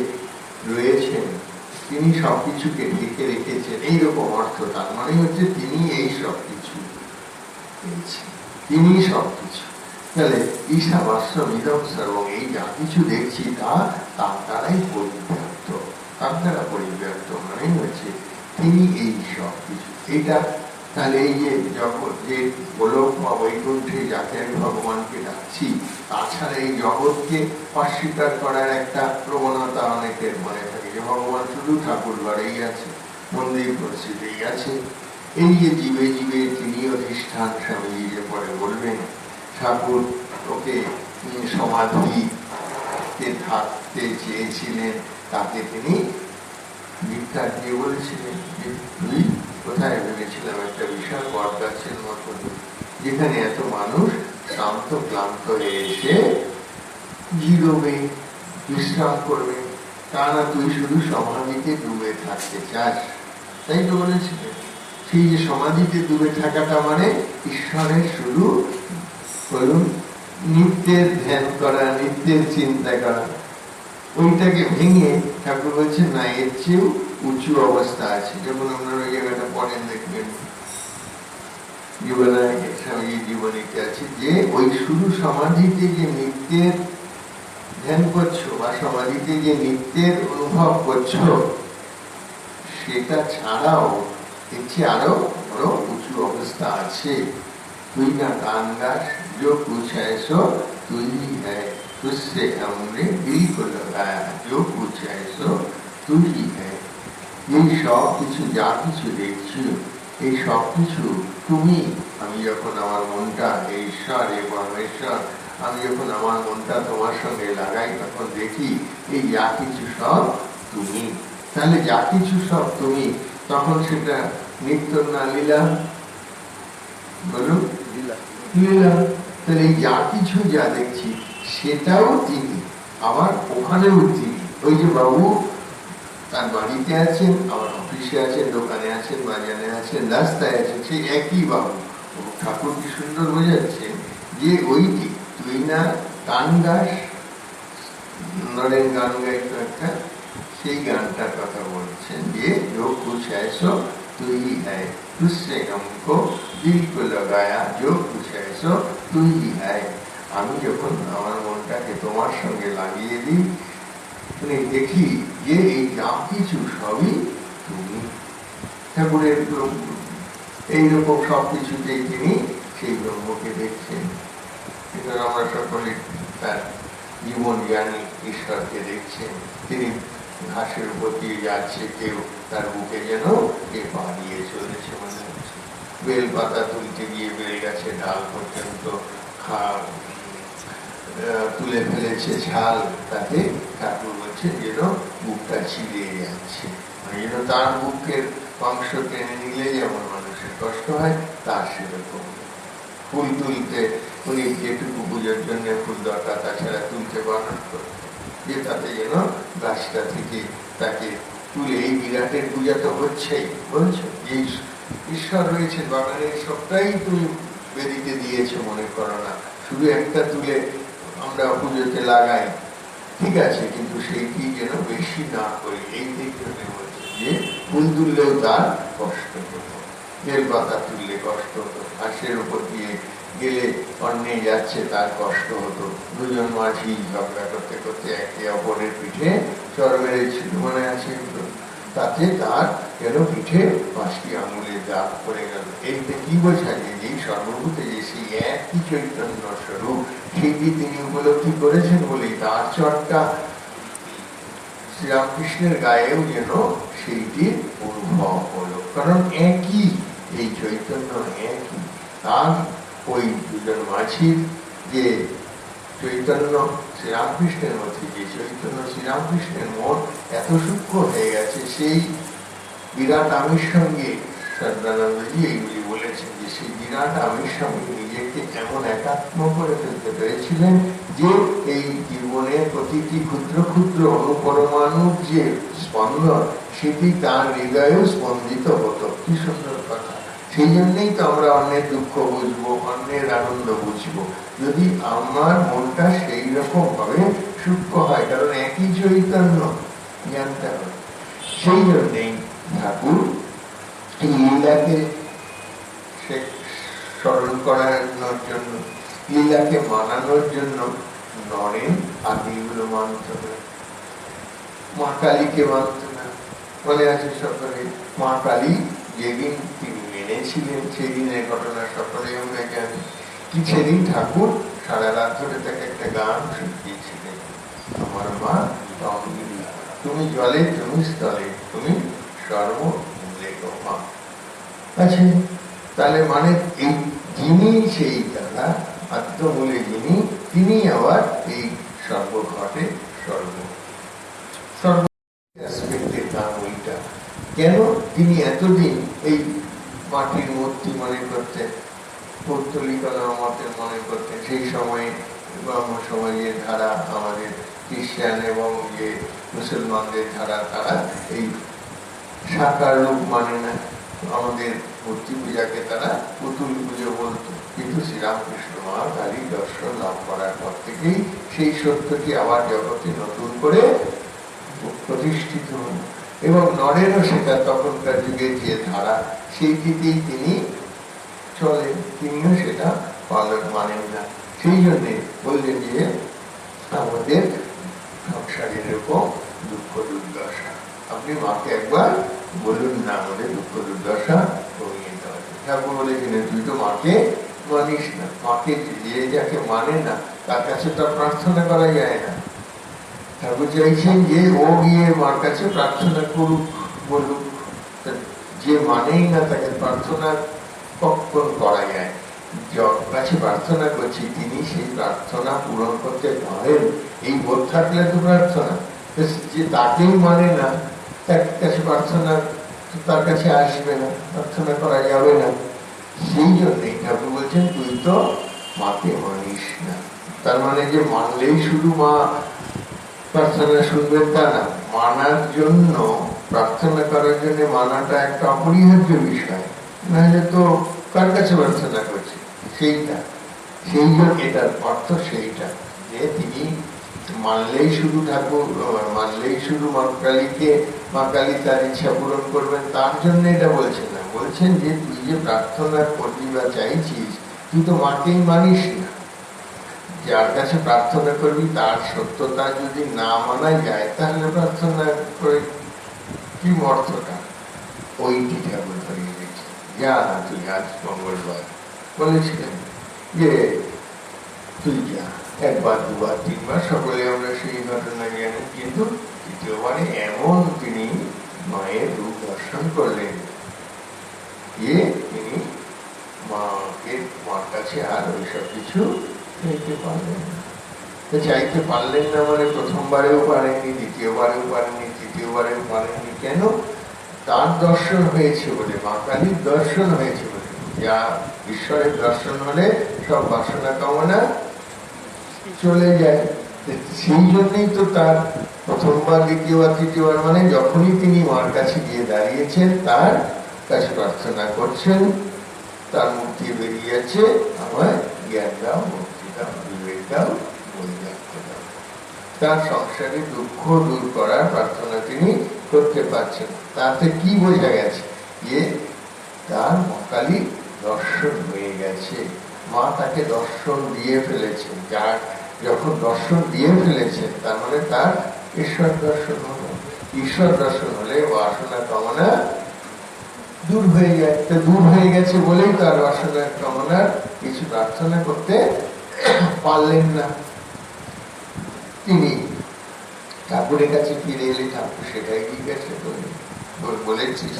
রয়েছেন, তিনি সবকিছুকে ঢেকে রেখেছেন, এইরকম অর্থ। তার মানে হচ্ছে তিনি এই সবকিছু, তিনি সবকিছু। তাহলে ঈশাবাস্যমিদং সর্বং, এই যা কিছু দেখছি তা তার দ্বারাই পরিব্যাপ্ত, তার দ্বারা পরিব্যাপ্ত মানে হচ্ছে তিনি এই সবকিছু। এইটা তাহলে এই যে জগৎ, যে গোলক বা বৈকুণ্ঠে যাকে আমি ভগবানকে ডাকছি, তাছাড়া এই জগৎকে অস্বীকার করার একটা প্রবণতা অনেকের মনে থাকে, যে ভগবান শুধু ঠাকুর ঘরেই আছে, মন্দির মসজিদেই আছে। এই যে জীবে জীবে তিনি অধিষ্ঠান, স্বামীজি যে পরে বলবেন, ঠাকুর ওকে সমাধিতে থাকতে চেয়েছিলেন, তাকে তিনি ভিক্ষা দিয়ে বলেছিলেন যে তুই কোথায় ভেবেছিলাম একটা বিশাল বট গাছের মতন, যেখানে এত মানুষ শ্রান্ত ক্লান্ত হয়ে এসে জিরোবে, বিশ্রাম করবে, তা না তুই শুধু সমাধিতে ডুবে থাকতে চাস, তাই তো বলেছিলেন। সেই যে সমাধিতে ডুবে থাকাটা মানে ঈশ্বরের শুধু বলুন নিত্যের ধ্যান করা, নিত্যের চিন্তা করা, ওইটাকে ভেঙে ঠাকুর বলছেন না, এর চেয়েও উঁচু অবস্থা আছে। যেমন আপনারা ওই জায়গাটা পড়েন, দেখবেন জীবনীতে আছে যে ওই শুধু সমাধিতে যে নিত্যের ধ্যান করছো বা সমাধিতে যে নিত্যের অনুভব করছো, সেটা ছাড়াও এর চেয়ে আরো বড় উঁচু অবস্থা আছে। তুই না গান গাস, जो कुछ ऐसो তুই হ্যায়, तुझसे हमने दिल को लगाया, जो कुछ है सो तू ही है। এই সব কিছু যা কিছু দেখছি, এই সব কিছু তুমি। আমি যখন আমার মনটা এই ঈশ্বর এবং ঈশ্বর, আমি যখন আমার মনটা তোমার সঙ্গে লাগাই তখন দেখি এই যা কিছু সব তুমি। তাহলে যা কিছু সব তুমি, তখন সেটা নিত্য না লীলা? বলুন, লীলা। তাহলে এই যা কিছু যা দেখছি সেটাও তিনি, আবার ওখানেও তিনি। ওই যে বাবু তার বাড়িতে আছেন, আমার অফিসে আছেন, দোকানে আছেন, বাজারে আছেন, রাস্তায় আছেন, সেই একই বাবু। ঠাকুর কি সুন্দর বোঝাচ্ছেন যে ওইটি তুই না গান গাস, নরেন গান গাইতো একটা, সেই গানটার কথা বলছেন যে जो कुछ है सो तू ही है, तुझसे हमको दिल को लगाया, जो कुछ है सो तू ही है। আমি যখন আমার মনটাকে তোমার সঙ্গে লাগিয়ে দিই, দেখি যে এই যা কিছু সবই তুমি। ঠাকুরের এইরকম সবকিছুতেই তিনি সেই ব্রহ্মকে দেখছেন। আমরা সকলে তার জীবন জ্ঞানী ঈশ্বরকে দেখছেন। তিনি ঘাসের উপর দিয়ে যাচ্ছে, কেউ তার বুকে যেন কে পা দিয়ে চলেছে মনে হচ্ছে। বেল পাতা তুলতে গিয়ে বেল গাছে ডাল পর্যন্ত তুলে ফেলেছে ছাল, তাতে ঠাকুর বলছে যেন বুকটা ছিঁড়ে যাচ্ছে। যেন তার বুকের মাংস টেনে নিলে যেমন মানুষের কষ্ট হয়, তার সেরকম। ফুল তুলতে উনি যেটুকু পুজোর জন্য ফুল দরকার, তাছাড়া তুলতে বারণ করতেন, যে তাতে যেন গাছটা থেকে তাকে তুলে, এই বিরাটের পূজা তো হচ্ছেই, বলছো এই ঈশ্বর রয়েছে বাগানের, সবটাই তুমি বেদিতে দিয়েছো মনে করো না, শুধু একটা তুলে আমরা পুজোতে লাগাই, ঠিক আছে, কিন্তু সেইটি যেন বেশি না করি। এই দিকটা বলছে যে ফুল তুললেও তার কষ্ট হতো, বেল পাতা তুললে কষ্ট হতো, ঘাসের উপর দিয়ে গেলে অন্যে যাচ্ছে তার কষ্ট হতো। দুজন মাঝি ঝগড়া করতে করতে একে অপরের পিঠে চর মেরেছিল, মনে আছে? তাতে তার যেন পিঠে 5টি আঙুলের দাগ পড়ে গেল। এইটা কি বোঝায় যে সর্বভূতে যে সেই একই চৈতন্য স্বরূপ, সেইটি তিনি উপলব্ধি করেছেন বলেই তার চরটা শ্রীরামকৃষ্ণের গায়েও যেন সেইটির অনুভব হলো। কারণ একই, এই চৈতন্য একই। তার ওই দুজন মাঝির যে চৈতন্য শ্রীরামকৃষ্ণের মধ্যে, যে চৈতন্য শ্রীরামকৃষ্ণের মন এত সূক্ষ্ম হয়ে গেছে, সেই বিরাট আমির সঙ্গে সদানন্দজি এইগুলি বলেছেন যে সেই বিরাট আমির সঙ্গে নিজেকে এমন একাত্ম করে ফেলতে পেরেছিলেন যে এই জীবনের প্রতিটি ক্ষুদ্র ক্ষুদ্র অনুপরমাণুর যে স্পন্দন, সেটি তার হৃদয়েও স্পন্দিত হতো। কি সুন্দর কথা! সেই জন্যই তো আমরা অন্যের দুঃখ বুঝবো, অন্যের আনন্দ বুঝবো, যদি আমার মনটা সেই রকম ভাবে সূক্ষ্ম হয়, কারণ একই চৈতন্য জানতে হবে। সেই জন্যই ঠাকুর লীলাকে স্মরণ করানোর জন্য, লীলাকে মানানোর জন্য নরেন আদিগুলো মানত না, মা কালীকে মানত না। মনে আছে সকলে? মা কালী যেদিন তিনি মেনেছিলেন, সেদিনের ঘটনা সকলে আমরা জানি। কি সেদিন ঠাকুর সারা রাত ধরে তাকে একটা গান শিখিয়েছিলেন, আমার মা তুমি জলে, তুমি স্থলে, তুমি সর্বমূলে গো মা। আচ্ছা, তাহলে মানে এই যিনি সেই দাদা আত্মমূলে যিনি, তিনি আবার এই সর্বঘটে কেন তিনি এতদিন এই মাটির মূর্তি মনে করতেন, পৌত্তলিকলা মতের মনে করতেন? সেই সময়ে ব্রহ্ম সমাজের ধারা, আমাদের খ্রিস্টান এবং যে মুসলমানদের ধারা, তারা এই সাকার রূপ মানে না, আমাদের মূর্তি পূজাকে তারা পুতুল পুজো বলতো। কিন্তু শ্রীরামকৃষ্ণ মা কালী দর্শন লাভ করার পর থেকেই সেই সত্যটি আবার জগতে নতুন করে প্রতিষ্ঠিত হল, এবং নরেনও সেটা তখনকার যুগের যে ধারা, সেইটিতেই তিনি চলেন, তিনিও সেটা পালন মানেন না। সেই জন্যে বললেন যে আমাদের সংসারের এরকম দুঃখ দুর্দশা, আপনি মাকে একবার বলুন না আমাদের দুঃখ দুর্দশা কমিয়ে দেওয়া। ঠাকুর বলেছিলেন তুই তো মাকে মানিস না, মাকে যে যাকে মানে না তার কাছে তো প্রার্থনা করা যায় না। ঠাকুর চাইছেন যে ও গিয়ে মার কাছে প্রার্থনা করুক, বলুক। যে মানেই না তাকে প্রার্থনা কখন করা যায়? যার কাছে প্রার্থনা করছি তিনি সেই প্রার্থনা পূরণ করতে পারেন, এই বোধ থাকলে তো প্রার্থনা। যে তাকেই মানে না তার কাছে প্রার্থনা, তার কাছে আসবে না, প্রার্থনা করা যাবে না। সেই জন্যই ঠাকুর বলছেন তুই তো মাকে মানিস না। তার মানে যে মানলেই শুধু মা প্রার্থনা শুনবেন তা না, মানার জন্য, প্রার্থনা করার জন্য মানাটা একটা অপরিহার্য বিষয়, নাহলে তো কার কাছে প্রার্থনা করছে সেইটা। সেই জন্য এটার অর্থ সেইটা যে তিনি মানলেই শুধু ঠাকুর, মানলেই শুধু মা কালীকে, মা কালী তার ইচ্ছা পূরণ করবেন তার জন্য এটা বলছেন না। বলছেন যে তুই যে প্রার্থনা করবি বা চাইছিস তুই তো মাকেই মানিস না। যার কাছে প্রার্থনা করবি তার সত্যতা যদি না মানা যায় তাহলে প্রার্থনা করে কি অর্থটা? ওইটি ঠাকুর ধরিয়ে দিচ্ছে। যা তুই আজ মঙ্গলবার বলেছিলেন যে তুই যা, একবার দুবার তিনবার সকলে আমরা সেই ঘটনা জানি, কিন্তু তৃতীয়বারে এমন তিনি মায়ের রূপ দর্শন করলেন যে তিনি মার কাছে আর ওইসব কিছু চাইতে পারলেন না। চাইতে পারলেন না মানে প্রথমবারেও পারেননি, দ্বিতীয়বারেও পারেননি, তৃতীয়বারেও পারেননি। কেন? তার দর্শন হয়েছে বলে, মা কালীর দর্শন হয়েছে বলে। যা ঈশ্বরের দর্শন হলে সব বাসনা কামনা চলে যায়। সেই জন্যই তো তার প্রথমবার, দ্বিতীয়বার, তৃতীয়বার মানে যখনই তিনি মার কাছে গিয়ে দাঁড়িয়েছেন তার কাছে প্রার্থনা করছেন, তার মুখ দিয়ে বেরিয়ে যাচ্ছে আমায় জ্ঞান দাও, মুক্তি দাও, বিবেক দাও, বৈরাগ্য দাও। তার সংসারে দুঃখ দূর করার প্রার্থনা তিনি করতে পারছেন। তাতে কি বোঝা গেছে? যে তার মা কালী দর্শন হয়ে গেছে, মা তাকে দর্শন দিয়ে ফেলেছেন। যার যখন দর্শন দিয়ে ফেলেছেন তার মানে তার ঈশ্বর দর্শন হলো। ঈশ্বর দর্শন হলে বাসনা কামনা দূর হয়ে যায়। তো দূর হয়ে গেছে বলেই তার বাসনা কামনার কিছু প্রার্থনা করতে পারলেন না। তিনি ঠাকুরের কাছে ফিরে এলে ঠাকুর সেটাই জিজ্ঞাসা করলেন, বলেছিস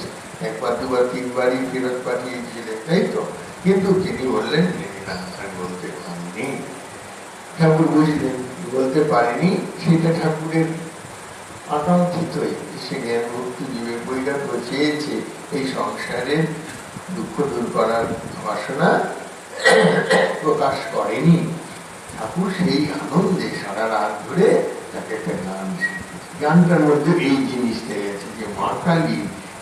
একবার দুবার তিনবারই ফেরত পাঠিয়েছিলেন তাই তো, কিন্তু তিনি বললেন না আমি বলতে পারিনি। ঠাকুর বুঝলেন বলতে পারেনি, সেটা ঠাকুরের আকাঙ্ক্ষিতই। সে জ্ঞান মুক্তি জীবের বৈরাগ্য চেয়েছে, এই সংসারের দুঃখ দূর করার বাসনা প্রকাশ করেনি। ঠাকুর সেই আনন্দে সারা রাত ধরে তাকে একটা গান, গানটার মধ্যে এই জিনিসটা গেছে যে মা কালী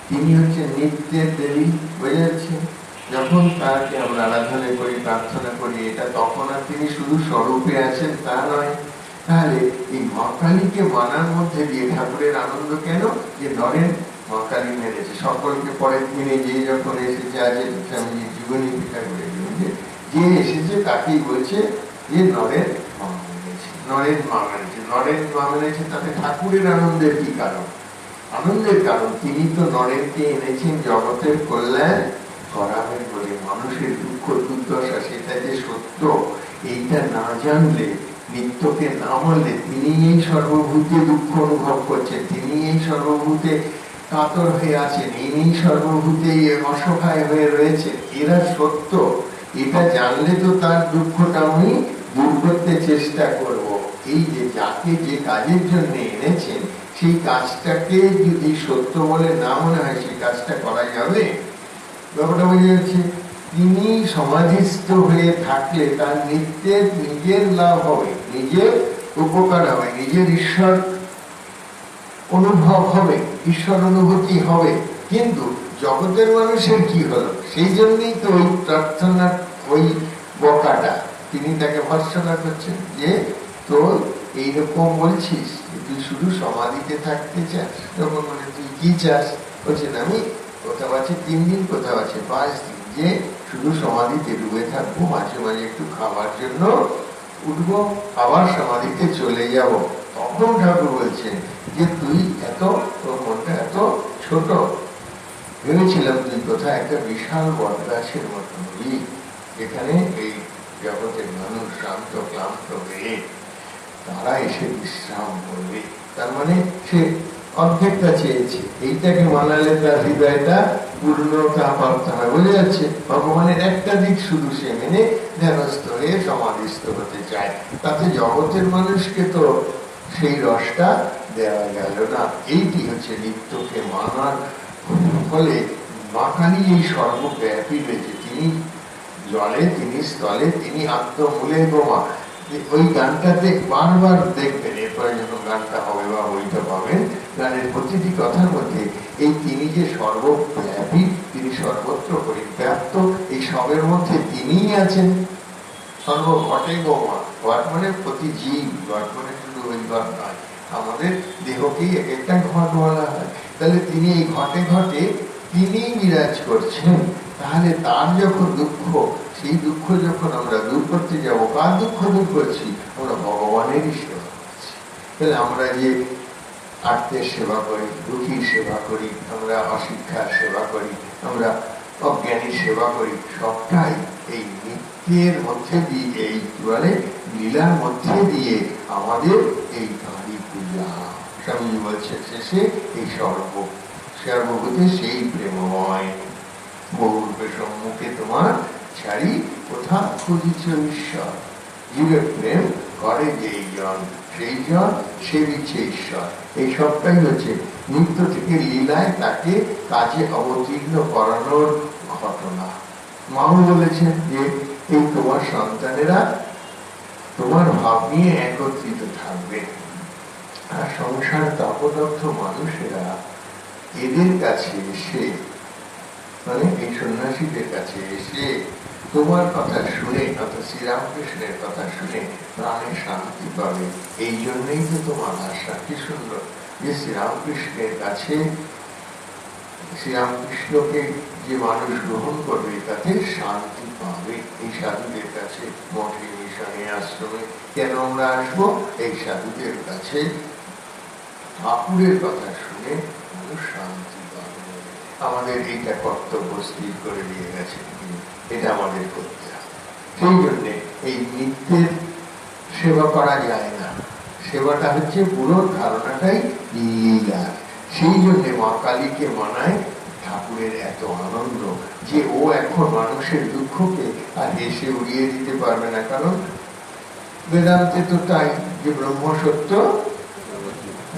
তিনি হচ্ছেন নিত্যের দেবী। বোঝা যাচ্ছে? যখন তাকে আমরা আরাধনা করি, প্রার্থনা করি, এটা তখন আর তিনি শুধু স্বরূপে আছেন তা নয়। তাহলে এই মা কালীকে মানার মধ্যে দিয়ে ঠাকুরের আনন্দ কেন? যে নরেন মা কালী মেরেছে সকলকে। পরের দিনে যে যখন এসেছে, আজের স্বামীজির জীবনী পিঠা করে যে এসেছে তাকেই বলছে যে নরেন মা মেরেছে, নরেন মা মেরেছে, নরেন মা মেরেছে। তাতে ঠাকুরের আনন্দের কি কারণ? আনন্দের কারণ তিনি তো নরেনকে এনেছেন জগতের কল্যাণ করাবেন বলে। মানুষের দুঃখ দুর্দশা সেটা যে সত্য এইটা না জানলে, নিত্যকে না মানলে, তিনি এই সর্বভূতে দুঃখ অনুভব করছেন, তিনি এই সর্বভূতে কাতর হয়ে আছেন, ইনি সর্বভূতে অসহায় হয়ে রয়েছেন, এরা সত্য। এটা জানলে তো তার দুঃখটা আমি দূর করতে চেষ্টা করব। এই যে যাকে যে কাজের জন্য এনেছেন সেই কাজটাকে যদি সত্য বলে না মনে হয় সেই কাজটা করা যাবে? ব্যাপারটা বোঝা যাচ্ছে। তিনি সমাধিস্থ হয়ে থাকলে তার নিত্যের নিজের লাভ হবে, নিজের উপকার হবে, নিজের ঈশ্বর অনুভব হবে, ঈশ্বর অনুভূতি হবে। কিন্তু জগতের মানুষের কি হলো? সেই জন্যই তো ওই প্রার্থনার ওই বকাটা তিনি তাকে ভর্সনা করছেন যে তোর এইরকম বলছিস তুই শুধু সমাধিতে থাকতে চাস। তখন মানে তুই কি চাস? বলছেন আমি কোথাও আছে 3 দিন, কোথাও আছে 5 দিন, যে শুধু সমাধিতে ডুবে থাকবো, মাঝে মাঝে একটু খাওয়ার জন্য উঠবো, আবার সমাধিতে চলে যাব। তখন ঠাকুর বলছেন যে তুই এত, তোর মনটা এত ছোট, ভেবেছিলাম তুই কোথায় একটা বিশাল বটগাছের মতো হবি, যেখানে এই জগতের মানুষ শ্রান্ত ক্লান্ত হয়ে তারা এসে বিশ্রাম করবে। তার মানে সে অর্ধেকটা চেয়েছে, এইটাকে মানালে তার হৃদয়টা পূর্ণতা প্রাপ্ত হয়। বোঝা যাচ্ছে, ভগবানের একটা দিক শুধু সে মেনে ধ্যানস্থ হয়ে সমাধিস্থ হতে চায়, তাতে জগতের মানুষকে তো সেই রসটা দেওয়া গেল না। এইটি হচ্ছে নিত্যকে মানার ফলে মা কালী এই সর্বব্যাপী রয়েছে। তিনি জলে, তিনি স্থলে, তিনি আত্মমূলে গোমা। ওই গানটাতে বারবার দেখবেন, এরপরে যখন গানটা হবে বা বইটা পাবেন, গানের প্রতিটি কথার মধ্যে এই তিনি যে সর্বব্যাপী, তিনি সর্বত্র পরিব্যাপ্ত, এই সবের মধ্যে তিনিই আছেন। সর্বঘটে গোমা, ঘট মানে প্রতি জীব, ঘট মানে শুধু ওই ঘট নয়, আমাদের দেহকেই এক একটা ঘট বলা হয়। তাহলে তিনি এই ঘটে ঘটে তিনিই বিরাজ করছেন। তাহলে তার যখন দুঃখ, সেই দুঃখ যখন আমরা দূর করতে যাব, কার দুঃখ দূর করছি? আমরা ভগবানেরই সেবা করছি। তাহলে আমরা যে আত্মের সেবা করি, দুঃখীর সেবা করি, আমরা অশিক্ষার সেবা করি, আমরা অজ্ঞানীর সেবা করি, সবটাই এই নিত্যের মধ্যে দিয়ে, এই কি বলে লীলার মধ্যে দিয়ে আমাদের এই কালী পূজা। স্বামীজি বলছে শেষে এই সর্বভূতে সেই প্রেমময় বহুরূপে সম্মুখে তোমার ছাড়ি কোথা খুঁজিছ ঈশ্বর। জীবের প্রেম করে যেই জন, সেই জন সেবিছে ঈশ্বর। এই সবটাই হচ্ছে নিত্য থেকে লীলায় তাকে কাজে অবতীর্ণ করানোর ঘটনা। মাও বলেছেন যে এই তোমার সন্তানেরা তোমার ভাব নিয়ে একত্রিত থাকবে, আর সংসার তাপদগ্ধ মানুষেরা এদের কাছে এসে, মানে এই সন্ন্যাসীদের কাছে এসে তোমার কথা শুনে, অর্থাৎ শ্রীরামকৃষ্ণের কথা শুনে প্রাণে শান্তি পাবে। এই জন্যই তো তোমার আশা। কি সুন্দর যে শ্রীরামকৃষ্ণের কাছে, শ্রীরামকৃষ্ণকে যে মানুষ গ্রহণ করবে তাতে শান্তি পাবে। এই সাধুদের কাছে, মঠে, মিশনে, আশ্রমে কেন আমরা আসবো? এই সাধুদের কাছে ঠাকুরের কথা শুনে মানুষ শান্তি পাবে। আমাদের এইটা কর্তব্য স্থির করে দিয়ে গেছে, এটা আমাদের করতে হবে। সেই জন্যে এই নিত্যের সেবা করা যায় না, সেবাটা হচ্ছে পুরো ধারণাটাই লীলা। সেই জন্যে মা কালীকে মানায় ঠাকুরের এত আনন্দ যে ও এখন মানুষের দুঃখকে আর হেসে উড়িয়ে দিতে পারবে না। কারণ বেদান্তে তো তাই, যে ব্রহ্ম সত্য,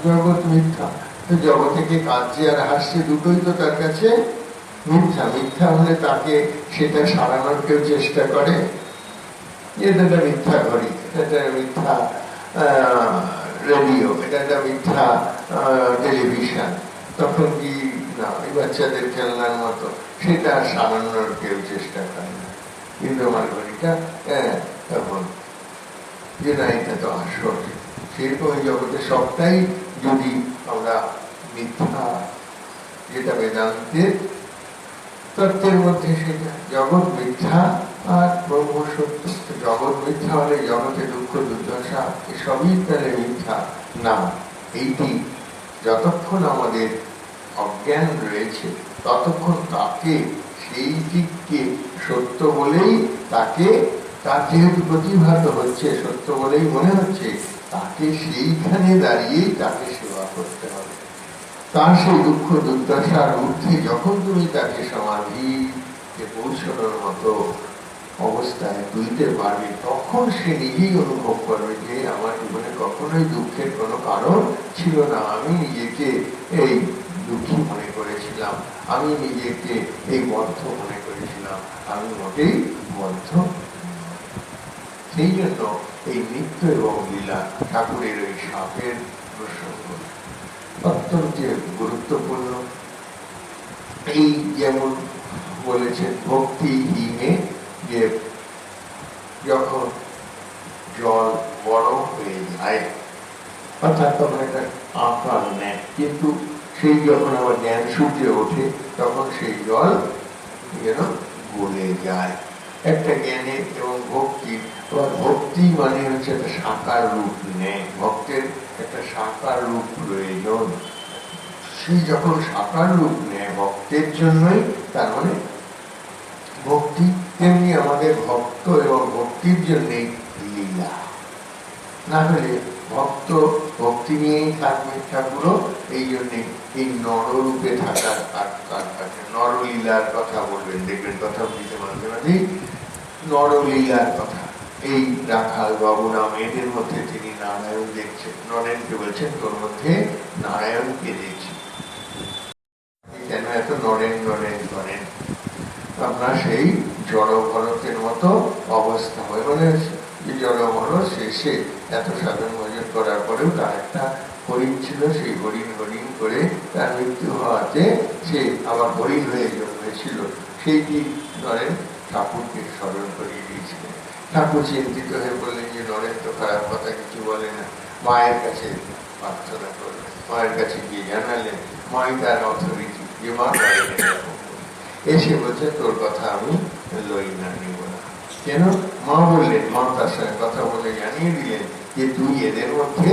জগৎ মিথ্যা। তো জগতেকে কাঁদছে আর হাসছে, দুটোই তো তার কাছে মিথ্যা। মিথ্যা হলে তাকে সেটা সারানোর কেউ চেষ্টা করে, এটা একটা মিথ্যা ঘড়ি, এটা একটা মিথ্যা রেডিও, এটা একটা মিথ্যা টেলিভিশন, তখন কি না ওই বাচ্চাদের খেলনার মতো, সেটা সারানোর কেউ চেষ্টা করে না। কিন্তু আমার ঘড়িটা তখন যে না, এটা তো আসল। সেরকম এই জগতে সবটাই যদি আমরা মিথ্যা, যেটা বেদান্তের তত্ত্বের মধ্যে সেটা জগৎ মিথ্যা আর ব্রহ্ম সত্য। জগৎ মিথ্যা হলে জগতে দুঃখ দুর্দশা এসবই তাহলে মিথ্যা না। এইটি যতক্ষণ আমাদের অজ্ঞান রয়েছে ততক্ষণ তাকে, সেই দিককে সত্য বলেই তাকে, তার যেহেতু প্রতিভাত হচ্ছে, সত্য বলেই মনে হচ্ছে, তাকে সেইখানে দাঁড়িয়েই তাকে সেবা করতে হবে। তার সেই দুঃখ দুর্দশার ঊর্ধ্বে যখন তুমি তাকে সমাধিতে পৌঁছানোর মতো অবস্থায় তুলতে পারবে, তখন সে নিজেই অনুভব করবে যে আমার জীবনে কখনোই দুঃখের কোনো কারণ ছিল না। আমি নিজেকে এই দুঃখী মনে করেছিলাম, আমি নিজেকে এই বদ্ধ মনে করেছিলাম, আমি মোটেই বদ্ধ। সেই জন্য এই নিত্য এবং লীলা, ঠাকুরের ওই সাপের প্রসঙ্গ অত্যন্ত গুরুত্বপূর্ণ। এই যেমন বলেছেন ভক্তিহীনে, যে যখন জল বড় হয়ে যায়, অর্থাৎ তখন একটা আকার নেয়, কিন্তু সেই যখন আবার জ্ঞান সূর্যে ওঠে তখন সেই জল যেন গলে যায়। একটা জ্ঞানের এবং ভক্তির, ভক্তি মানে হচ্ছে একটা সাকার রূপ নেয়, ভক্তের একটা সাকার রূপ প্রয়োজন। সেই যখন সাকার রূপ নেয় ভক্তের জন্যই, তার মানে ভক্তি তেমনি আমাদের ভক্ত এবং ভক্তির জন্যই লীলা। না হলে ভক্ত ভক্তি নিয়েই থাকবে। ঠাকুরও এই জন্যে এই নররূপে থাকার কাছে নরলীলার কথা বলবেন। দেখবেন কথা বলতে মাঝে মাঝেই নরলীলার কথা। এই রাখাল বাবুরাম এদের মধ্যে তিনি নারায়ণ দেখছেন। নরেনকে বলছেন তোর মধ্যে নারায়ণকে দেখছি। কেন এত নরেন নরেন করেন? আপনার সেই জড় ভরতের মতো অবস্থা হয়। মানে যে জড় ভরত শেষে এত সাধন ভজন করার পরেও তার একটা হরিণ ছিল, সেই হরিণ হরিণ করে তার মৃত্যু হওয়াতে সে আবার হরিণ হয়ে জন্মেছিল। সেইটি নরেন ঠাকুরকে স্মরণ করিয়ে দিয়েছিলেন। ঠাকুর চিন্তিত হয়ে বললেন যে নরেন তো খারাপ কথা কিছু বলে না, মায়ের কাছে প্রার্থনা করলেন। মায়ের কাছে গিয়ে জানালেন, মাই তার অথরিটি, যে মা এসে বলছে তোর কথা আমি লই না, নিব না। কেন? মা বললেন, মা তার সঙ্গে কথা বলে জানিয়ে দিলেন যে তুই এদের মধ্যে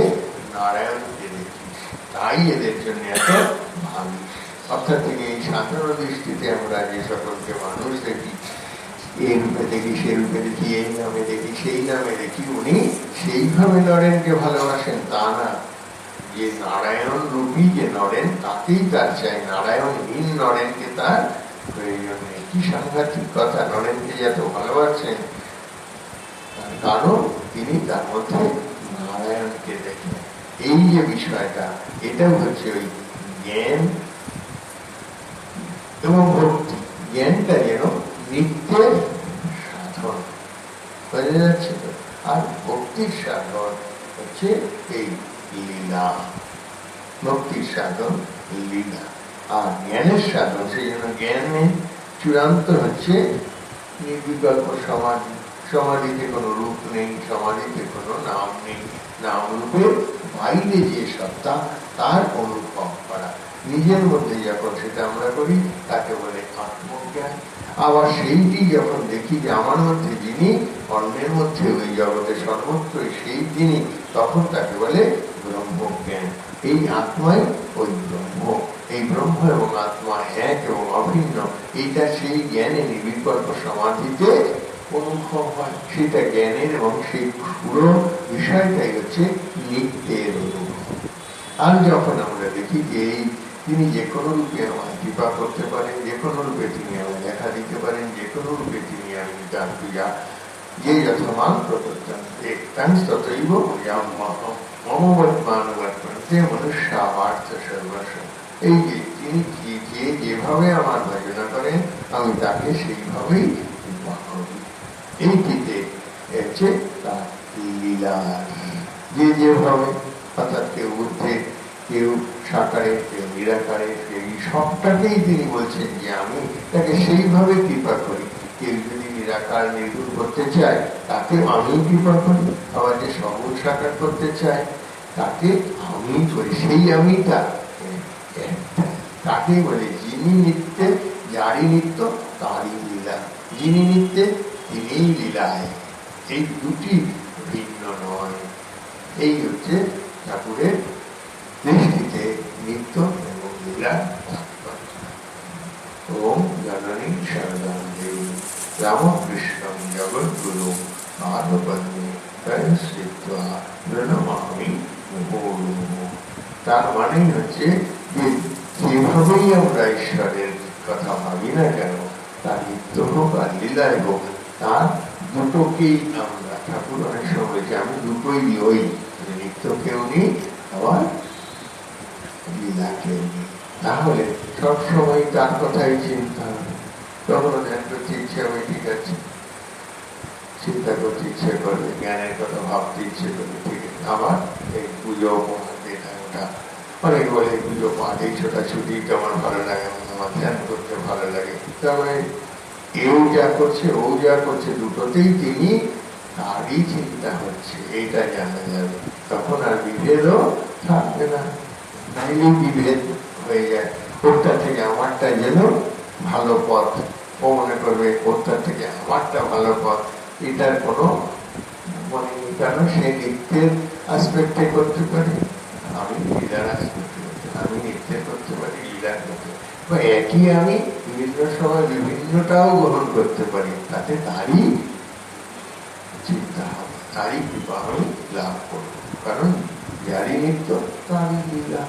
নারায়ণকে দেখিস, তাই এদের জন্য এত ভাবিস। অর্থাৎ থেকে এই সাধারণ দৃষ্টিতে আমরা যে সকলকে মানুষ দেখি, এই রূপে দেখি, সে রূপে দেখি, এই নামে দেখি, সেই নামে দেখি, উনি সেইভাবে নরেনকে ভালোবাসেন তা না। যে নারায়ণ রূপী যে নরেন, তাকেই তার চাই, নারায়ণহীন নরেনকে তার প্রয়োজন নেই। কি সাংঘাতিক কথা! নরেনকে যত ভালোবাসেন তার কারণ তিনি তার মধ্যে নারায়ণকে দেখেন। এই যে বিষয়টা, এটাও হচ্ছে ওই জ্ঞান এবং ভক্তি। জ্ঞানটা যেন নিত্যের সাধন, বোঝা যাচ্ছে তো? আর ভক্তির সাধন হচ্ছে এই লীলা। ভক্তির সাধন লীলা, আর জ্ঞানের সাধন, সেই জন্য জ্ঞানের চূড়ান্ত হচ্ছে নির্বিকল্প সমাধি। সমাধিতে কোনো রূপ নেই, সমাধিতে কোনো নাম নেই। নাম রূপের বাইরে যে সত্তা, তার অনুভব করা। নিজের মধ্যে যখন সেটা আমরা করি তাকে বলে আত্মজ্ঞান। আবার সেইটি যখন দেখি যে আমার মধ্যে যিনি, অন্যের মধ্যে ওই জগতে সর্বত্রই সেই যিনি, তখন তাকে বলে ব্রহ্মজ্ঞান। এই আত্মাই ওই ব্রহ্ম। এই ব্রহ্ম এবং আত্মা এক এবং অভিন্ন। এইটা সেই জ্ঞানে নির্বিকল্প সমাধিতে অনুভব হয়। সেটা জ্ঞানের এবং সেই পুরো বিষয়টাই হচ্ছে নিত্যের অনুভব। আর যখন আমরা দেখি যে তিনি যে কোনো রূপে আমায় কৃপা করতে পারেন, যে কোনো রূপে তিনি আমায় দেখা দিতে পারেন, যে কোনো রূপে তিনি আমি তার পূজা যে যথমান প্রত্যন্ত ততইব মমবৎমানুবর্তন্তে মনুষ্যাবার্থ সর্বস্ব। এই যে তিনি যে যেভাবে আমার ভজনা করেন, আমি তাকে সেইভাবেই কৃপা করি। এইটিতে হচ্ছে তার লীলা। যে যেভাবে, অর্থাৎ কেউ ঊর্ধ্বে, কেউ সাকারে, কেউ নিরাকারে, সেই সবটাকেই তিনি বলছেন যে আমি তাকে সেইভাবে কৃপা করি। কেউ যদি নিরাকার নির্গুণ করতে চায়, তাকে আমি কৃপা করি। আবার যে সগুণ সাকার করতে চায়, তাকে আমি করি। সেই আমিটা তাকে বলে যিনি নিত্যে, যারই নিত্য তারই লীলা। যিনি নিত্যে, তিনিই লীলায়। এই দুটি ভিন্ন নয়। এই হচ্ছে ঠাকুরের দৃষ্টিতে নিত্য এবং লীলা তাৎপর্য। ওম জননী শারদাং দেবী রামকৃষ্ণং জগদ্গুরু পাদপদ্মে প্রায়শ্চিত্বা প্রণমামি মুহুর্মুহুঃ। তার মানেই হচ্ছে যে যেভাবেই আমরা ঈশ্বরের কথা ভাবি না কেন, তার নিত্য হোক আর লীলায় হোক, তার দুটোকেই আমরা, ঠাকুর অনেক সময় বলেছে আমি দুটোই ওই, নিত্যকেও নিই আবার লীলাকেও নিই। তাহলে সবসময় তার কথাই চিন্তা হবে। কখনো ধ্যান করতে ইচ্ছে হবে, ঠিক আছে, চিন্তা করতে ইচ্ছে করবে, জ্ঞানের কথা ভাবতে ইচ্ছে করবে, ঠিক আছে। আবার এই পুজো উপহার এটা ওটা অনেক বলে পুজো পাঠ, এই ছোটাছুটি আমার ভালো লাগে, আমার ধ্যান করতে ভালো লাগে। তবে এও যা করছে, ও যা করছে, দুটোতেই তিনি তারই চিন্তা হচ্ছে, এইটা জানা যাবে। তখন আর বিভেদও থাকবে না। নাইলেই বিভেদ হয়ে যায়। ওরটা থেকে আমারটা যেন ভালো পথ, ও মনে করবে ওরটার থেকে আমারটা ভালো পথ। এটার কোনো মনে নেই, কারণ সে নিত্যের আসপেক্টে করতে পারে, আমি লীলার আসপেক্টে করতে, আমি নিত্যের করতে পারি, লীলার করতে পারি। একই আমি বিভিন্ন সময় বিভিন্নটাও গ্রহণ করতে পারি, তাতে তারই চিন্তা হবে, তারই কৃপা আমি লাভ করবো, কারণ যারই নিত্য তারই লীলা।